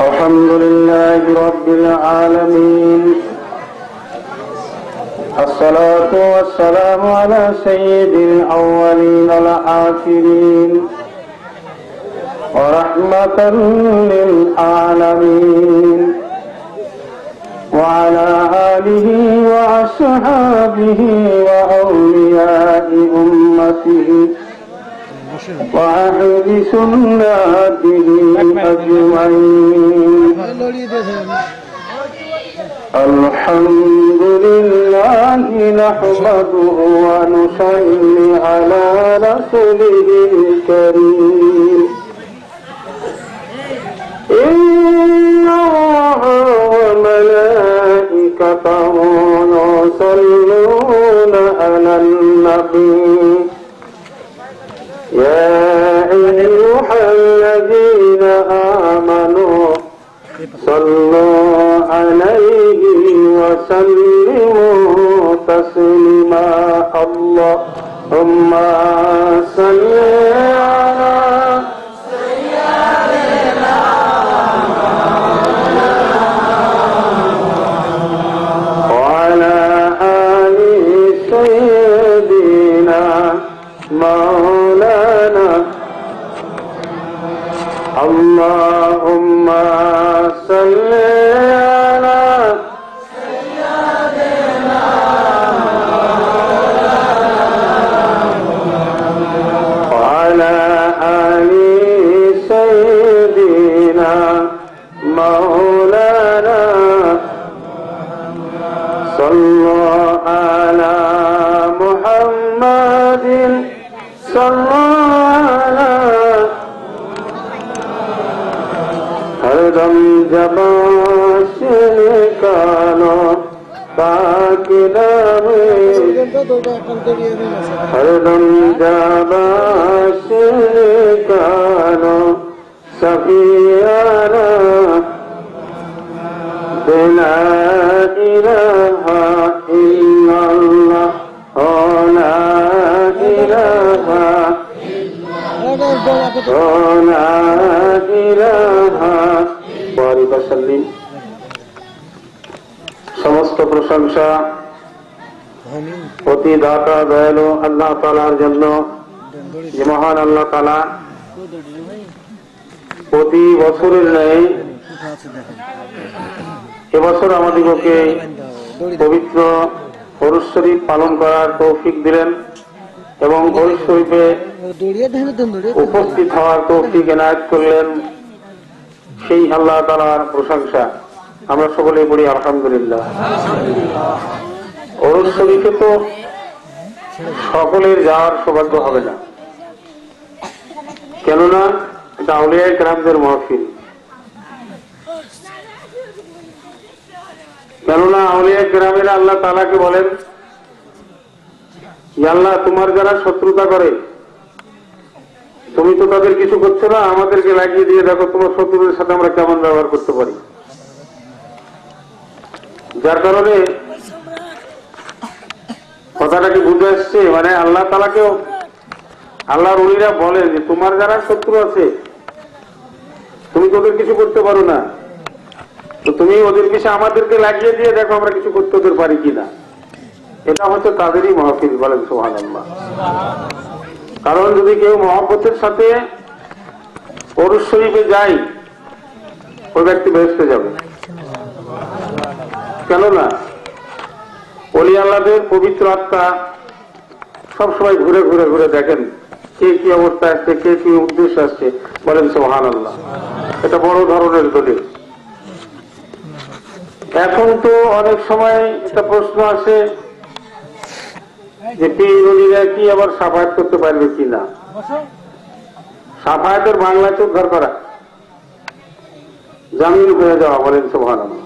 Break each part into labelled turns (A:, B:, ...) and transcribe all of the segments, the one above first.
A: الحمد لله رب العالمين، الصلاة والسلام على سيد الأولين والآخرين ورحمة للعالمين، وعلى آله وأصحابه وأولياء أمته وأهل سنته أجمعين. الحمد لله نحمده ونصلي على رسوله الكريم. إن الله وملائكته يصلون على النبي يا أيها الذين آمنوا صلوا عليه وسلموا تسليما. اللهم صل على سيدنا وعلى آل سيدنا مولانا. اللهم صل على سيدنا وعلى آل سيدنا مولانا. صلوا على محمد صلوا على हरदम जबा से निकालो ताकि नामे हरदम जबा से निकालो सफियाना बिला इलाहा इल्लल्लाह ला इलाहा समस्त प्रशंसा অতি দাতা দয়ালু আল্লাহ তাআলার জন্য, যে মহান আল্লাহ তাআলা প্রতি বছরের ন্যায় এবছর আমাদিগকে পবিত্র ওরস শরীফ পালন করার তৌফিক দিলেন এবং ওরস শরীফে উপস্থিত হওয়ার তৌফিক এনায়েত করলেন। সেই আল্লাহ তাআলার প্রশংসা আমরা সকলেই পড়ি আলহামদুলিল্লাহ। ওরস শরীফে তো সকলের যাওয়ার সৌভাগ্য হবে না, কেননা এটা আউলিয়া কেরামদের মাহফিল। কেননা আউলিয়া কেরামেরা আল্লাহ তাআলাকে বলেন, আল্লাহ তোমার যারা শত্রুতা করে তুমি তো তাদের কিছু করছো না, আমাদেরকে লাগিয়ে দিয়ে দেখো তোমার শত্রুদের সাথে আমরা কেমন ব্যবহার করতে পারি। যার কারণে কথাটা কি বুঝে আসছে, মানে আল্লাহ তাআলাকেও আল্লাহর ওলিরা বলেন যে তোমার যারা শত্রু আছে তুমি তোদের কিছু করতে পারো না, তো তুমি ওদের কিছু আমাদেরকে লাগিয়ে দিয়ে দেখো আমরা কিছু করতে ওদের পারি কিনা। এটা হচ্ছে তাদেরই মাহফিল, বলেন সুবহানাল্লাহ। কারণ যদি কেউ মহব্বতের সাথে ওরস শরীফে যায় ওই ব্যক্তি বেহেশতে যাবে। কেননা ওলি আল্লাহদের পবিত্র আত্মা সবসময় ঘুরে ঘুরে ঘুরে দেখেন কে কি অবস্থা আসছে, কে কি উদ্দেশ্য আসছে, বলেন সুবহানাল্লাহ। এটা বড় ধরনের দলিল। এখন তো অনেক সময় একটা প্রশ্ন আসে যে পীর ওলিরা কি আবার সাফায়াত করতে পারবে কিনা। সাফায়াতের বাংলাতে উদ্ধার করা, জামিন হয়ে যাওয়া, বলেন সুবহানাল্লাহ।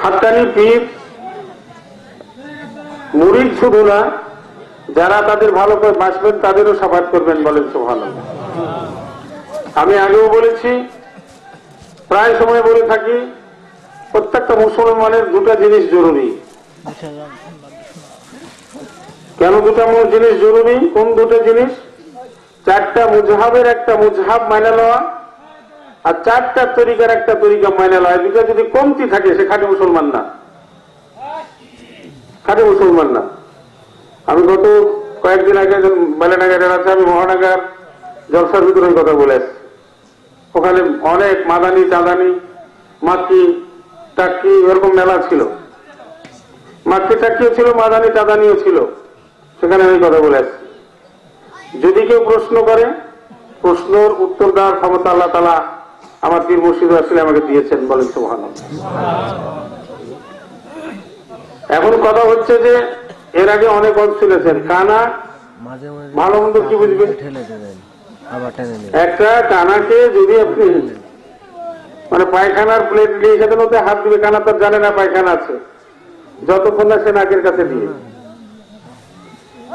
A: হাক্কানি পীর মুরিদ শুধু না, যারা তাদের ভালো করে বাসবেন তাদেরও সাফায়াত করবেন, বলেন সুবহানাল্লাহ। আমি আগেও বলেছি, প্রায় সময় বলে থাকি, প্রত্যেকটা মুসলমানের দুটা জিনিস জরুরি। কেন দুটা জিনিস জরুরি? কোন দুটো জিনিস? চারটা মুজহাবের একটা মুজহাব মাইনা লওয়া, আর চারটা তরিকার একটা তরিকা মাইনা লওয়া। দুটা যদি কমতি থাকে সে খাঁটি মুসলমান না, খাঁটি মুসলমান না। আমি গত কয়েকদিন আগে বেলাডাঙ্গা আছে, আমি মহানগর জলসার ভিতরে কথা বলে আসছি। ওখানে অনেক মাদানি চাঁদানি মাক্কি টাক্কি এরকম মেলা ছিল, মাক্কি টাক্কিও ছিল, মাদানি চাঁদানিও ছিল, সেখানে আমি কথা বলে আসছি। যদি কেউ প্রশ্ন করে, প্রশ্নের উত্তর দেওয়ার ক্ষমতা আল্লাহ তাআলা আমার পীর মুর্শিদ আসলে আমাকে দিয়েছেন, বলেন সুবহানাল্লাহ। এখন কথা হচ্ছে যে এর আগে অনেক কথা শুনেছেন, কানা ভালো মন্দ কি বুঝবেন? একটা কানাকে যদি আপনি মানে পায়খানার প্লেট দিয়ে সেখানে ওতে হাত দিবে, কানা তো জানে না পায়খানা আছে যতক্ষণ না সে নাকের কাছে দিয়ে।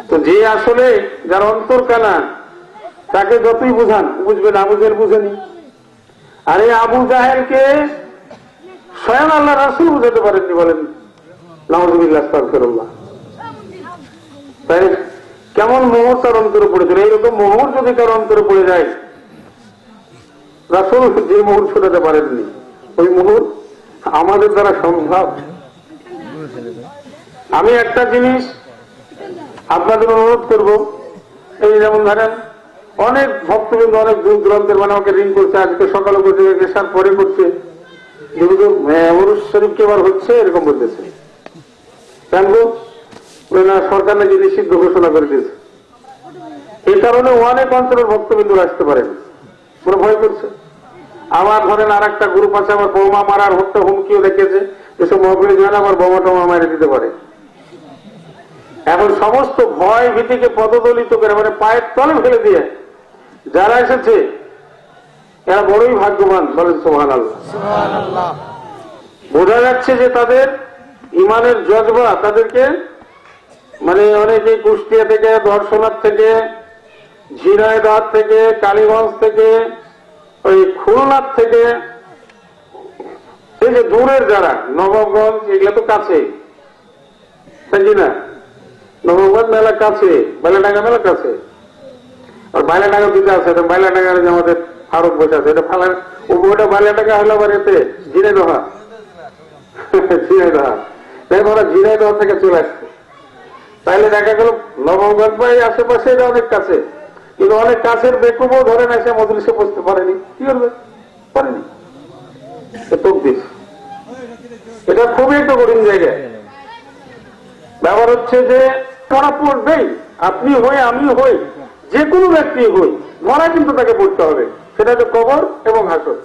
A: তো যে আসলে যার অন্তর কানা তাকে যতই বুঝান বুঝবে না, আবু জেহেল বুঝেনি। আর এই আবু জাহেলকে স্বয়ং আল্লাহ রাসূল বুঝাতে পারেননি, বলেন নাউযুবিল্লাহ আস্তাগফিরুল্লাহ। তাই কেমন মোহর তার অন্তরে পড়েছিল, এইরকম মোহর যদি তার অন্তরে পড়ে যায়, রাসূল যে মোহর ছোটাতে পারেননি ওই মোহর আমাদের দ্বারা সম্ভব। আমি একটা জিনিস আপনাদের অনুরোধ করব, এই যেমন ধরেন অনেক ভক্তবৃন্দ অনেক দূর দূরান্তের মানে আমাকে রিং করছে, আজকে সকালে করছে, নেশার পরে করছে, যেগুলো ওরুস শরীফকে এবার হচ্ছে এরকম বলতেছে। কেন না সরকার নাকি নিষিদ্ধ ঘোষণা করে দিয়েছে, এই কারণে অনেক অঞ্চলের ভক্তবৃন্দ আসতে পারেন, পুরো ভয় করছে। আবার ধরেন আর একটা গ্রুপ আছে, আবার বোমা মারার হত্যা হুমকিও দেখেছে, এসব মহফিলে যান আবার বোমা টোমা মারে দিতে পারে। এখন সমস্ত ভয় ভীতিকে পদদলিত করে মানে পায়ের তলে ফেলে দিয়ে যারা এসেছে এরা বড়ই ভাগ্যবান, বলেন সুবহানাল্লাহ। বোঝা যাচ্ছে যে তাদের ইমানের জজবা তাদেরকে মানে অনেকে কুষ্টিয়া থেকে, দর্শনার থেকে, ঝিনাইদহ থেকে, কালীগঞ্জ থেকে, ওই খুলনার থেকে, এই যে দূরের যারা নবাবগঞ্জ এগুলো তো কাছে, তাই না? নবাবগঞ্জ মেলা কাছে, বেলাডাঙ্গা মেলা কাছে, আর বাইলাডাঙ্গা দুটো আছে, বাইলাডাঙ্গার যে আমাদের ফারুক বসে আছে, এটা ফালার ওটা বাইলাডাঙ্গা হলো আবার এতে ঝিনাইদহ, ঝিনাইদহ, তাই ওরা ঝিনাইদহ থেকে চলে আসছে। তাইলে দেখা গেল নবাবগঞ্জ বা আশেপাশে এটা অনেক কাছে, কিন্তু অনেক কাছের বেকুবও ধরে না এসে মজলিসে বসতে পারেনি, কি করবে? পারেনি। এটা খুবই একটা কঠিন জায়গা। ব্যাপার হচ্ছে যে পড়া পড়বেই, আপনি হই আমি হই যে কোনো ব্যক্তি হই, মরা কিন্তু তাকে পড়তে হবে, সেটা হচ্ছে কবর এবং হাসর।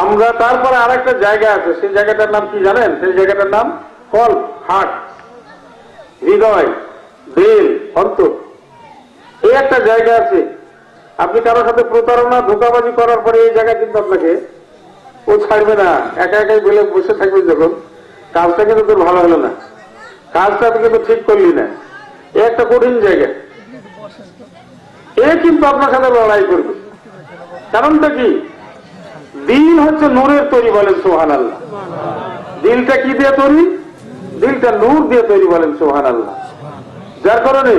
A: আমরা তারপরে আর একটা জায়গা আছে, সেই জায়গাটার নাম কি জানেন? সেই জায়গাটার নাম ফল, হাট, হৃদয়, দিল, অন্তর। এই একটা জায়গা আছে, আপনি কারোর সাথে প্রতারণা ধোঁকাবাজি করার পরে এই জায়গা কিন্তু আপনাকে ও ছাড়বে না, একা একাই বলে বসে থাকবে যখন, কাজটা কিন্তু তোর ভালো হলো না, কাজটা তুই কিন্তু ঠিক করলি না, এ একটা কঠিন জায়গা। এ কিন্তু আপনার সাথে লড়াই করবে। কারণটা কি? দিল হচ্ছে নূরের তৈরি, বলেন সুবহানাল্লাহ। দিলটা কি দিয়ে তৈরি? দিলটা নূর দিয়ে তৈরি, বলেন সুবহানাল্লাহ। যার কারণে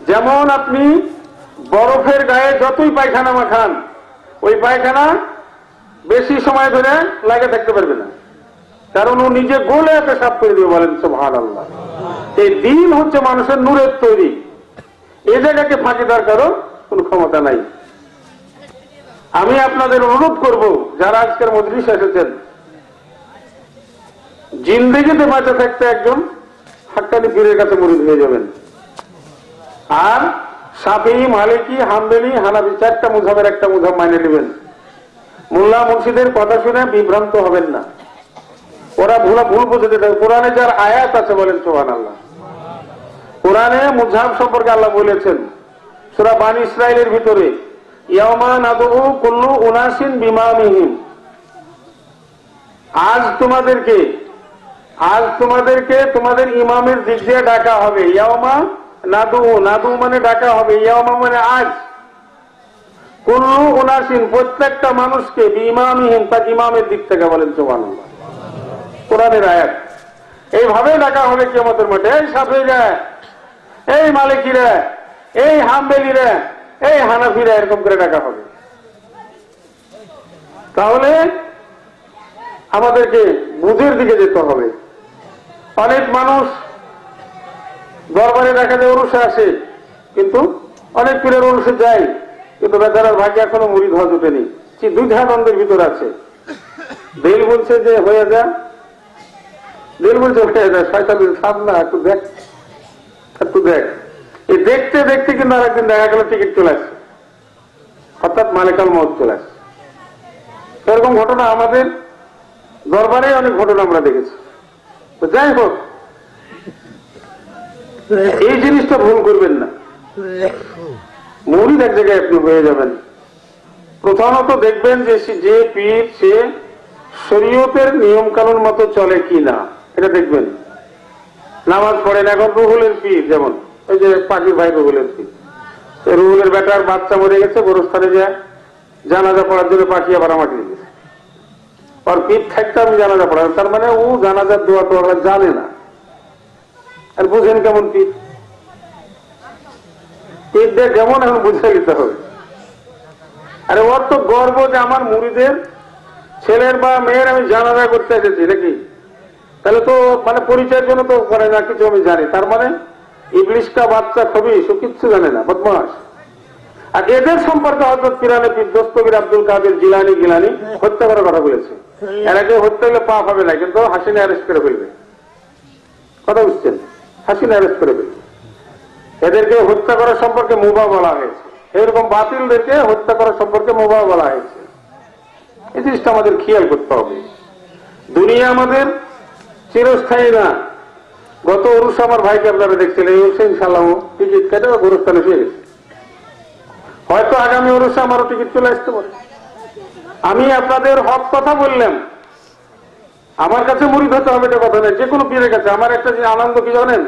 A: যেমন আপনি বরফের গায়ে যতই পায়খানা মাখান, ওই পায়খানা বেশি সময় ধরে লাগে থাকতে পারবে না, কারণ ও নিজে গোলে এতে সাফ করে দিবে, বলেন সুবহানাল্লাহ। এই দিল হচ্ছে মানুষের নূরের তৈরি, এই জায়গাকে ফাঁকি দেওয়ার কারো কোন ক্ষমতা নাই। আমি আপনাদের অনুরোধ করব, যারা আজকের মজলিসে এসেছেন, জিন্দেগিতে বাঁচে থাকতে একজন হাক্কানি পীরের কাছে মুরিদ হয়ে যাবেন, আর শাফিঈ, মালিকি, হাম্বলি, হানাফি চারটা মুযহাবের একটা মুযহাব মাইনে নেবেন। মোল্লা মুর্শিদের কথা শুনে বিভ্রান্ত হবেন না, ওরা ভুল বুঝে দিতে। কোরআনে যার আয়াত আছে, বলেন সুবহানাল্লাহ। কোরআনে মুযহাব সম্পর্কে আল্লাহ বলেছেন সূরা বানী ইসরাঈলের ভিতরে, ইয়াওমা নাদউ কুল্লু উনাসিন বিমামিহিম, আজ তোমাদেরকে তোমাদের ইমামের দিক দিয়ে ডাকা হবে। ইয়াওমা নাদু, নাদু মানে ডাকা হবে, ইয়াওমা মানে আজ, কুল্লু উনাসিন প্রত্যেকটা মানুষকে, বিমামিহিম তার ইমামের দিক থেকে, বলেন সুবহানাল্লাহ। কোরআনের আয়াত। এইভাবে ডাকা হবে কিয়ামতের মাঠে, এই শাফিঈরা, এই মালিকিরা, এই হাম্বলীরা, এই হানাফিরা, এরকম করে ডাকা হবে। তাহলে আমাদেরকে বুঝের দিকে যেতে হবে। অনেক মানুষ দরবারে দেখা যায় উরুষে আসে, কিন্তু অনেক পীরের উরুষে যায়, কিন্তু বেচারার ভাগ্যে এখনো মুরিদ হওয়া জুটেনি, দুইটা দ্বন্দ্বের ভিতর আছে। দিল বলছে যে হয়ে যা, দিল বলছে হয়ে যা, শয়তান সাপ না, একটু দেখ, একটু দেখ। এই দেখতে দেখতে কিন্তু আরেকদিন দেখা গেল টিকিট চলে আসছে, অর্থাৎ মালিকাল মওত চলে আসছে। এরকম ঘটনা আমাদের দরবারে অনেক ঘটনা আমরা দেখেছি। তো যাই হোক, এই জিনিসটা ভুল করবেন না। মুরিদ এক জায়গায় আপনি হয়ে যাবেন, প্রথমত দেখবেন যে পীর সে শরীয়তের নিয়ম কানুন মতো চলে কি না, এটা দেখবেন। নামাজ পড়েন, এখন রুহুলের পীর, যেমন ওই যে পাখির ভাই রুহুলের পীর, রুহুলের বেটার বাচ্চা মরে গেছে, গোরস্থানে যায় জানাজা পড়ার জন্য পাখি আবার মাটি দিয়েছে। আর পীর থাকতে আমি জানাজা পড়ার, তার মানে ও জানাজার দোয়া তো আমরা জানে না। আর বুঝেন কেমন পীর, পীরদের কেমন এখন বুঝে নিতে হবে। আরে ওর তো গর্ব যে আমার মুরিদের ছেলের বা মেয়ের আমি জানাজা করতে এসেছি নাকি, তাহলে তো মানে পরিচয়ের জন্য তো করে না কিছু আমি জানি, তার মানে ইবলিশটা বাচ্চা খবি সব কিচ্ছু জানে না, বদমাস। আর এদের সম্পর্কে হযরত পিরানে পীর দস্তগীর আব্দুল কাদের জিলানী হত্যা করার কথা বলেছে। এর আগে হত্যা হলে পাপ হবে না, কিন্তু হাসিনা অ্যারেস্ট করে ফেলবে, কথা বুঝছেন, হাসিনা অ্যারেস্ট করে ফেলবে। এদেরকে হত্যা করার সম্পর্কে মুবা বলা হয়েছে, এরকম বাতিলদেরকে হত্যা করার সম্পর্কে মুবা বলা হয়েছে। এই জিনিসটা আমাদের খেয়াল করতে হবে। দুনিয়া আমাদের চিরস্থায়ী না। গত উরুষ আমার ভাইকে আপনারা দেখছিলেন, এই উরুষে ইনশাআল্লাহ টিকিট কেটে গোরস্থানে শুয়ে গেছে। হয়তো আগামী উরুষে আমারও টিকিট চলে আসতে পারে। আমি আপনাদের হক কথা বললাম, আমার কাছে মুরিদ হতে হবে এটা কথা নেই, যে কোনো পীরের কাছে। আমার একটা যে আনন্দ কি জানেন,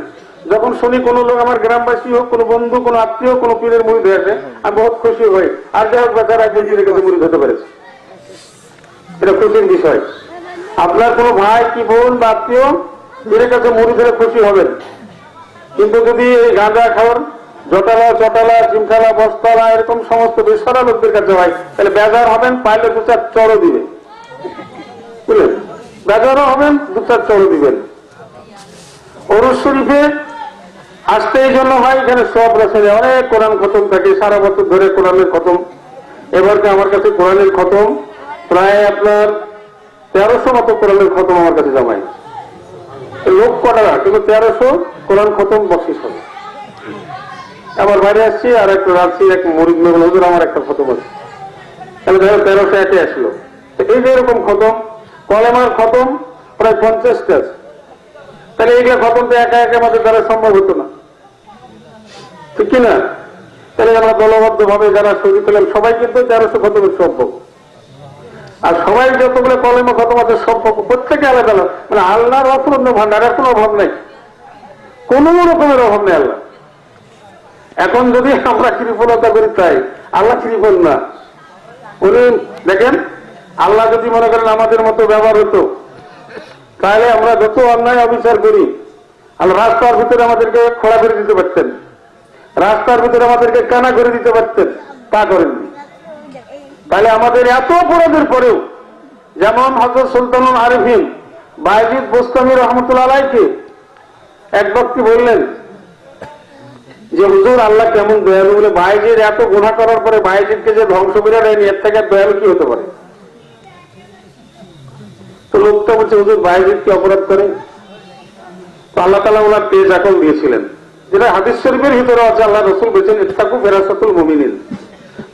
A: যখন শুনি কোনো লোক আমার গ্রামবাসী হোক, কোনো বন্ধু, কোনো আত্মীয় কোনো পীরের মুরিদ হয়েছে, আমি বহুত খুশি হই। আর যাই হোক বেচারা একজন পীরের কাছে মুরিদ হতে পেরেছে, এটা খুশির বিষয়। আপনার কোনো ভাই কি বোন বা আত্মীয় পীরের কাছে মুরিদ হলে খুশি হবেন, কিন্তু যদি এই গাঁজা খাওয়ার জটালা চটালা জিমখালা বস্তালা এরকম সমস্ত বেসরা লোকদের কাছে হয়, তাহলে বেজার হবেন, পাইলে দু চার চড়ও দিবে, বুঝলেন, বেজারও হবেন, দু চার চড়ও দিবেন। ওরস শরীফে আসতে এই জন্য হয়, এখানে সব রসে অনেক কোরআন খতম থাকে, সারা বছর ধরে কোরআনের খতম। এবারকে আমার কাছে কোরআনের খতম প্রায় আপনার 1300 মতো কোরআনের খতম আমার কাছে জমাই। লোক কটা না, কিন্তু 1300 কোরআন খতম বকশিশ হবে। আবার বাইরে আসছি, আর একটা রাখছি এক মরিদ মেঘল হুজুর, আমার একটা খতম আছে, তাহলে ধরো 1300 একে আসলো। এই যে এরকম খতম, কলেমার খতম প্রায় 50টা আছে। তাহলে এইগুলো খতম তো একা একা আমাদের দ্বারা সম্ভব হতো না, ঠিক কিনা? তাহলে আমরা দলবদ্ধ ভাবে যারা শরীর পেলাম সবাই কিন্তু 1300 খতমের সম্ভব। আর সবাই যতগুলো কলেমা খতম আছে সম্পর্ক প্রত্যেকে আলাদা আলাদা, মানে আল্লাহর অপূর্ণ ভান্ডারের কোনো অভাব নেই, কোন রকমের অভাব নেই আল্লাহ। এখন যদি আমরা কৃপণতা করি তাই, আল্লাহ কৃপণ না। উনি দেখেন, আল্লাহ যদি মনে করেন আমাদের মতো ব্যবহার হতো, তাহলে আমরা যত অন্যায় অবিচার করি, আল্লাহ রাস্তার ভিতরে আমাদেরকে খোলা করে দিতে পারতেন, রাস্তার ভিতরে আমাদেরকে কানা করে দিতে পারতেন, তা করেননি। তাহলে আমাদের এত অপরাধের পরেও, যেমন হযরত সুলতানুল আরিফিন বায়জিদ বোস্তামি রহমতুল্লাহ আলাইহি এক ব্যক্তি বললেন যে হুজুর আল্লাহ কেমন দয়ালু, বলে বায়জিদ এত গুনাহ করার পরে বায়জিদকে যে ধ্বংস করে দেয়নি, এর থেকে দয়ালু কি হতে পারে? তো লোকটা বলছে হুজুর বায়জিদ কি অপরাধ করে? তো আল্লাহ তাআলা ওনার তেজ আকল দিয়েছিলেন, যেটা হাদিস শরীফের ভিতরে আছে। আল্লাহ রাসূল বলেছেন ইত্তাকু ফিরাসাতুল মুমিনিন,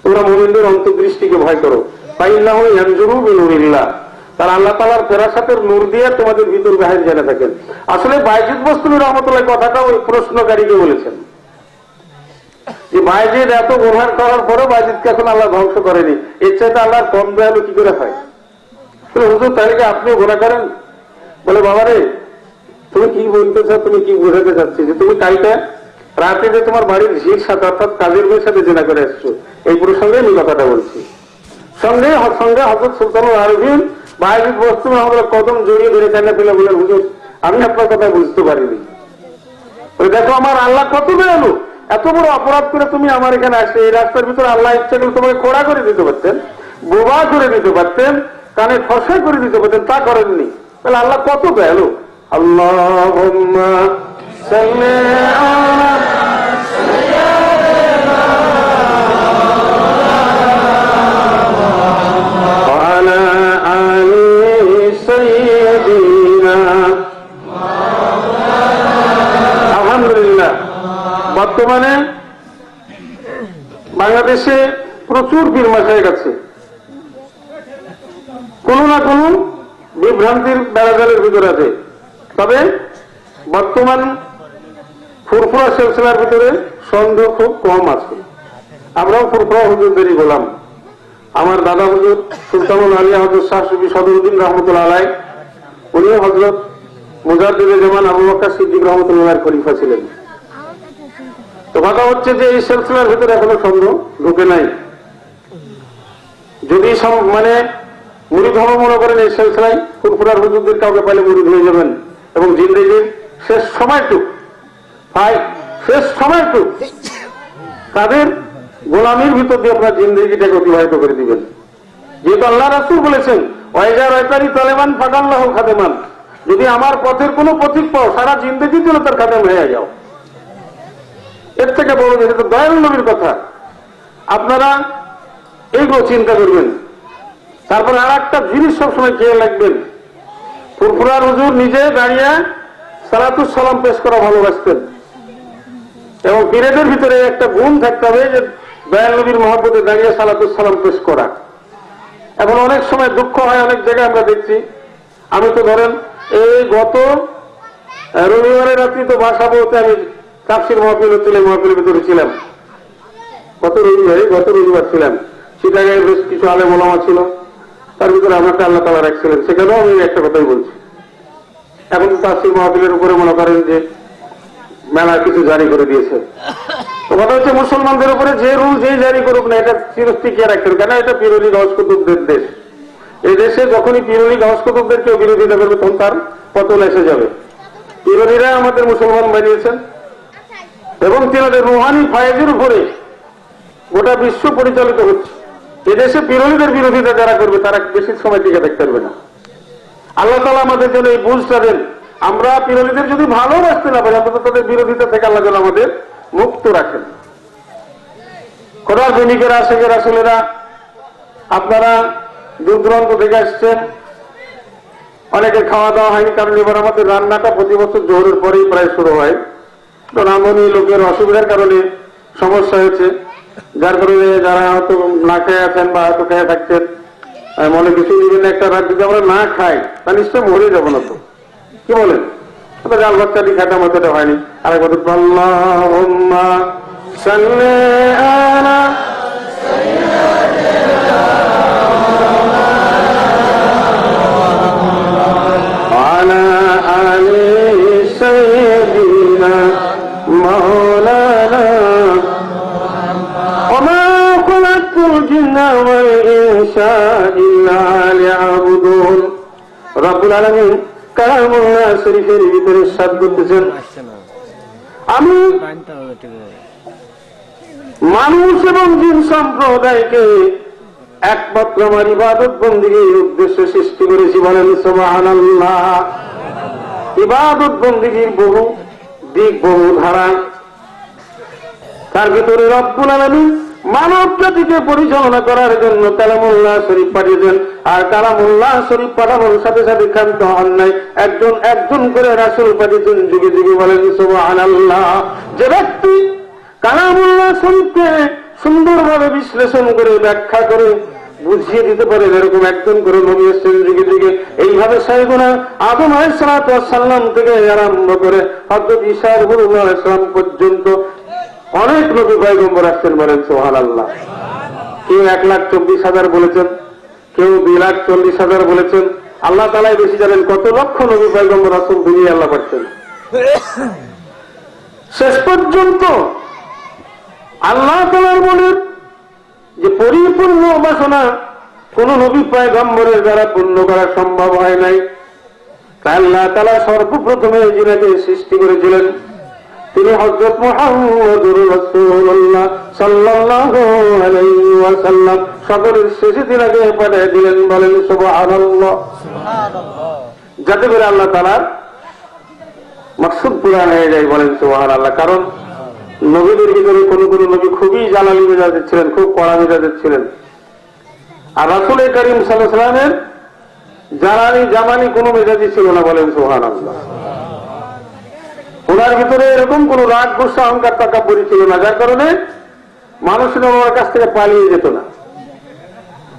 A: তোমরা মুমিনদের অন্তর্দৃষ্টিকে ভয় করো, ফাইন্নাহু ইয়ানজুরু বিনুরিল্লাহ, তার আল্লাহ তাআলার ফেরাসাতের নূর দিয়ে তোমাদের ভিতর বাহির জেনে থাকেন। আসলে বায়জিদ বোস্তামি রহমতুল্লাহ কথাটা ওই প্রশ্নকারীকে বলেছেন যে বায়জিদ এত গুনাহ করার পরেও বায়জিদকে এখন আল্লাহ ধ্বংস করেনি, এর চাইতে আল্লাহর কম দয়ালু কি করে হয়? হুজুর তাহলে কি আপনিও গুনাহ করেন? বলে বাবারে তুমি কি বলতে চাও, তুমি কি বোঝাতে চাচ্ছি যে তুমি কালকে রাতে যে তোমার বাড়ির ঝির সাথে অর্থাৎ কাজের মেয়ের সাথে জেনা করে আসছো, এই প্রসঙ্গে আমি কথাটা বলছি। সঙ্গে সঙ্গে হযরত সুলতানুল আরিফিন বায়জিদ বোস্তামি আমাদের কদম জড়িয়ে ধরে কান্না ফেলে বলেন হুজুর আমি আপনার কথা বুঝতে পারিনি। দেখো আমার আল্লাহ কত দয়ালু, এত বড় অপরাধ করে তুমি আমার এখানে আসলে এই রাস্তার ভিতরে আল্লাহ ইচ্ছা করে তোমাকে খোড়া করে দিতে পারতেন, বোবা করে দিতে পারতেন, কানে ফসা করে দিতে পারতেন, তা করেননি। তাহলে আল্লাহ কত দয়ালু। আল্লাহুম্মা সাল্লি আলা আলি সাইয়্যিদিনা। আলহামদুলিল্লাহ, বর্তমানে বাংলাদেশে প্রচুর পীর মাশায়েখ আছে, কোন না কোন বিভ্রান্তির বেড়াজালের ভিতরে আছে। তবে বর্তমান ফুরফুরা সিলসিলার ভিতরে সন্দেহ খুব কম আছে। আমরাও ফুরফুরা হুজুরদেরই গোলাম। আমার দাদা হুজুর সুলতানুল আলিয়া হযরত শাহ সুফি সদরুদ্দিন রহমতুল্লাহ আলাইহ, উনিও হযরত মুজাদ্দিদে জামান আবু বকর সিদ্দিক রহমতুল্লাহ আলাইহির খলিফা ছিলেন। তো কথা হচ্ছে যে এই সিলসিলার ভিতরে এখনো সন্দেহ ঢুকে নাই। যদি মানে মুরিদ হওয়া মনে করেন এই সিলসিলায় ফুরফুরার হুজুরদের কাউকে পাইলে মুরিদ হয়ে যাবেন এবং জিন্দেগির শেষ সময়টুক শেষ সময়টুক তাদের গোলামির ভিতর দিয়ে আপনার জিন্দেগিটাকে অতিবাহিত করে দিবেন। যেহেতু আল্লাহ রাসূল বলেছেন ওয়াইজা রাইতানি তালেমান ফাদাল্লাহু খাদেমান, যদি আমার পথের কোন পথিক পাও সারা জিন্দেগির জন্য তার খাদেম হয়ে যাও। এর থেকে বড় এটা তো দয়াল নবীর কথা। আপনারা এইগুলো চিন্তা করবেন। তারপরে আর একটা জিনিস সবসময় খেয়াল রাখবেন, ফুরফুরার হুজুর নিজে দাঁড়িয়ে সালাতুস সালাম পেশ করা ভালোবাসতেন এবং পীরেদের ভিতরে একটা গুণ থাকতে হবে যে দয়াল নবীর মহব্বতে দাঁড়িয়ে সালাতুস সালাম পেশ করা। এখন অনেক সময় দুঃখ হয়, অনেক জায়গায় আমরা দেখছি। আমি তো ধরেন এই গত রবিবারের রাত্রি তো বাসা বলতে আমি তাফসীর মাহফিল হচ্ছিল, মাহফিলের ভিতরে ছিলাম। গত রবিবার ছিলাম। চিটাগাঁয়ে বেশ কিছু আলেম ওলামা ছিল, তার ভিতরে আমাকে আল্লাহ তাআলা রাখছিলেন। সেখানেও আমি একটা কথাই বলছি, এখন তো তাফসীর মাহফিলের উপরে মনে করেন যে মেলা কিছু জারি করে দিয়েছে। তো কথা হচ্ছে মুসলমানদের উপরে যে রুল যেই জারি করুক না, এটা চিরস্থায়ী রাখতেন, কেন এটা পীরলি গওস কুতুবদের দেশ। এই দেশে যখনই পীরলি গওস কুতুবদের কেউ বিরোধিতা করবে তখন তার পতন এসে যাবে। পীরলিরা আমাদের মুসলমান বানিয়েছেন এবং তিনাদের রুহানি ফায়েজের উপরে গোটা বিশ্ব পরিচালিত হচ্ছে। এদেশে পীরলিদের বিরোধিতা যারা করবে তারা বেশি সময় টিকে থাকতে পারবে না। আল্লাহ তাআলা আমাদের জন্য এই বুঝটা দেন, আমরা পীরলিদের যদি ভালোবাসতে না পারি অন্তত তাদের বিরোধিতা থেকে আল্লাহ যেন আমাদের মুক্ত রাখেন। খোদার প্রেমিকেরা আশিকের রাসূলেরা, আপনারা দূর দূরান্ত থেকে আসছেন, অনেকে খাওয়া দাওয়া হয়নি, কারণ এবার আমাদের রান্নাটা প্রতি বছর জোহরের পরেই প্রায় শুরু হয়। তো রামনি লোকের অসুবিধার কারণে সমস্যা হয়েছে, যার কারণে যারা হয়তো না খেয়ে আছেন বা হয়তো খেয়ে থাকছেন মনে কিছু নিবেন। একটা রাত যদি আমরা না খাই তা নিশ্চয় মরে যাবো না, তো কি বলেন? জাল বাচ্চাটি খাটা মতোটা হয়নি। আর একবার আল্লাহুম্মা সাল্লি আলা ওয়ালা আলি সাইয়্যিদিনা মাওলানা ওমা খালাকতুল জিন্না ওয়াল ইনসা ইল্লা লিয়াবুদুন। রব্বুল আলামিন কালামুল্লাহ শরীফের ভিতরে ইরশাদ করতেছেন, আমি মানুষ এবং জিন সম্প্রদায়কে একমাত্র আমার ইবাদত বন্দেগীর উদ্দেশ্যে সৃষ্টি করেছি। বলেন সুবহানাল্লাহ। ইবাদত বন্দেগীর বহু দিক, বহু ধারা, তার ভিতরে রব্বুল আলামিন মানব জাতিকে পরিচালনা করার জন্য কালামুল্লাহ শরীফ পাঠিয়েছেন। আর কালামুল্লাহ শরীফ পাঠানোর সাথে সাথে ক্ষান্ত হন নাই, একজন একজন করে রাসূল পাঠিয়েছেন যুগে যুগে। বলেন সুবহানাল্লাহ। যে ব্যক্তি কালামুল্লাহ শরীফকে সুন্দরভাবে বিশ্লেষণ করে ব্যাখ্যা করে বুঝিয়ে দিতে পারে, এরকম একজন করে নবী এসেছেন যুগে যুগে। এইভাবে সাইয়েদনা আদম আলাইহিস সালাম থেকে আরম্ভ করে হযরত ঈসা আলাইহিস সালাম পর্যন্ত অনেক নবী পয়গম্বর আসছেন। বলেন সুবহানাল্লাহ। কেউ 1,24,000 বলেছেন, কেউ 2,40,000 বলেছেন। আল্লাহ তাআলাই বেশি জানেন কত লক্ষ নবী পয়গম্বর রাসূল দুনিয়া আল্লাহ পাঠাচ্ছেন। শেষ পর্যন্ত আল্লাহ তাআলার বলেন যে পরিপূর্ণ উপাসনা কোন নবী পয়গম্বরের দ্বারা পূর্ণ করা সম্ভব হয় নাই। আল্লাহ তাআলা সর্বপ্রথমে যিনাকে সৃষ্টি করেছিলেন তিনি হযরত মুহাম্মদুর রাসূলুল্লাহ সাল্লাল্লাহু আলাইহি ওয়াসাল্লাম। সকলের শেষে তিনাকে পাঠিয়ে দিলেন, বলেন সুবহানাল্লাহ। যাতে করে আল্লাহ তাআলার মাকসুদ পূরণ হয়ে যায়, বলেন সুবহানাল্লাহ। কারণ নবীদের ভিতরে কোনো কোনো নবী খুবই জালালি মেজাজের ছিলেন, খুব কড়া মেজাজের ছিলেন। আর রাসূল করিম সাল্লাল্লাহু আলাইহি ওয়াসাল্লামের জালালি জামানি কোনো মেজাজই ছিল না, বলেন সুবহানাল্লাহ। ওনার ভিতরে এরকম কোন রাগ গুসা অহংকার তাকাব্বুরি ছিল না, যার কারণে মানুষের ওনার কাছ থেকে পালিয়ে যেত না।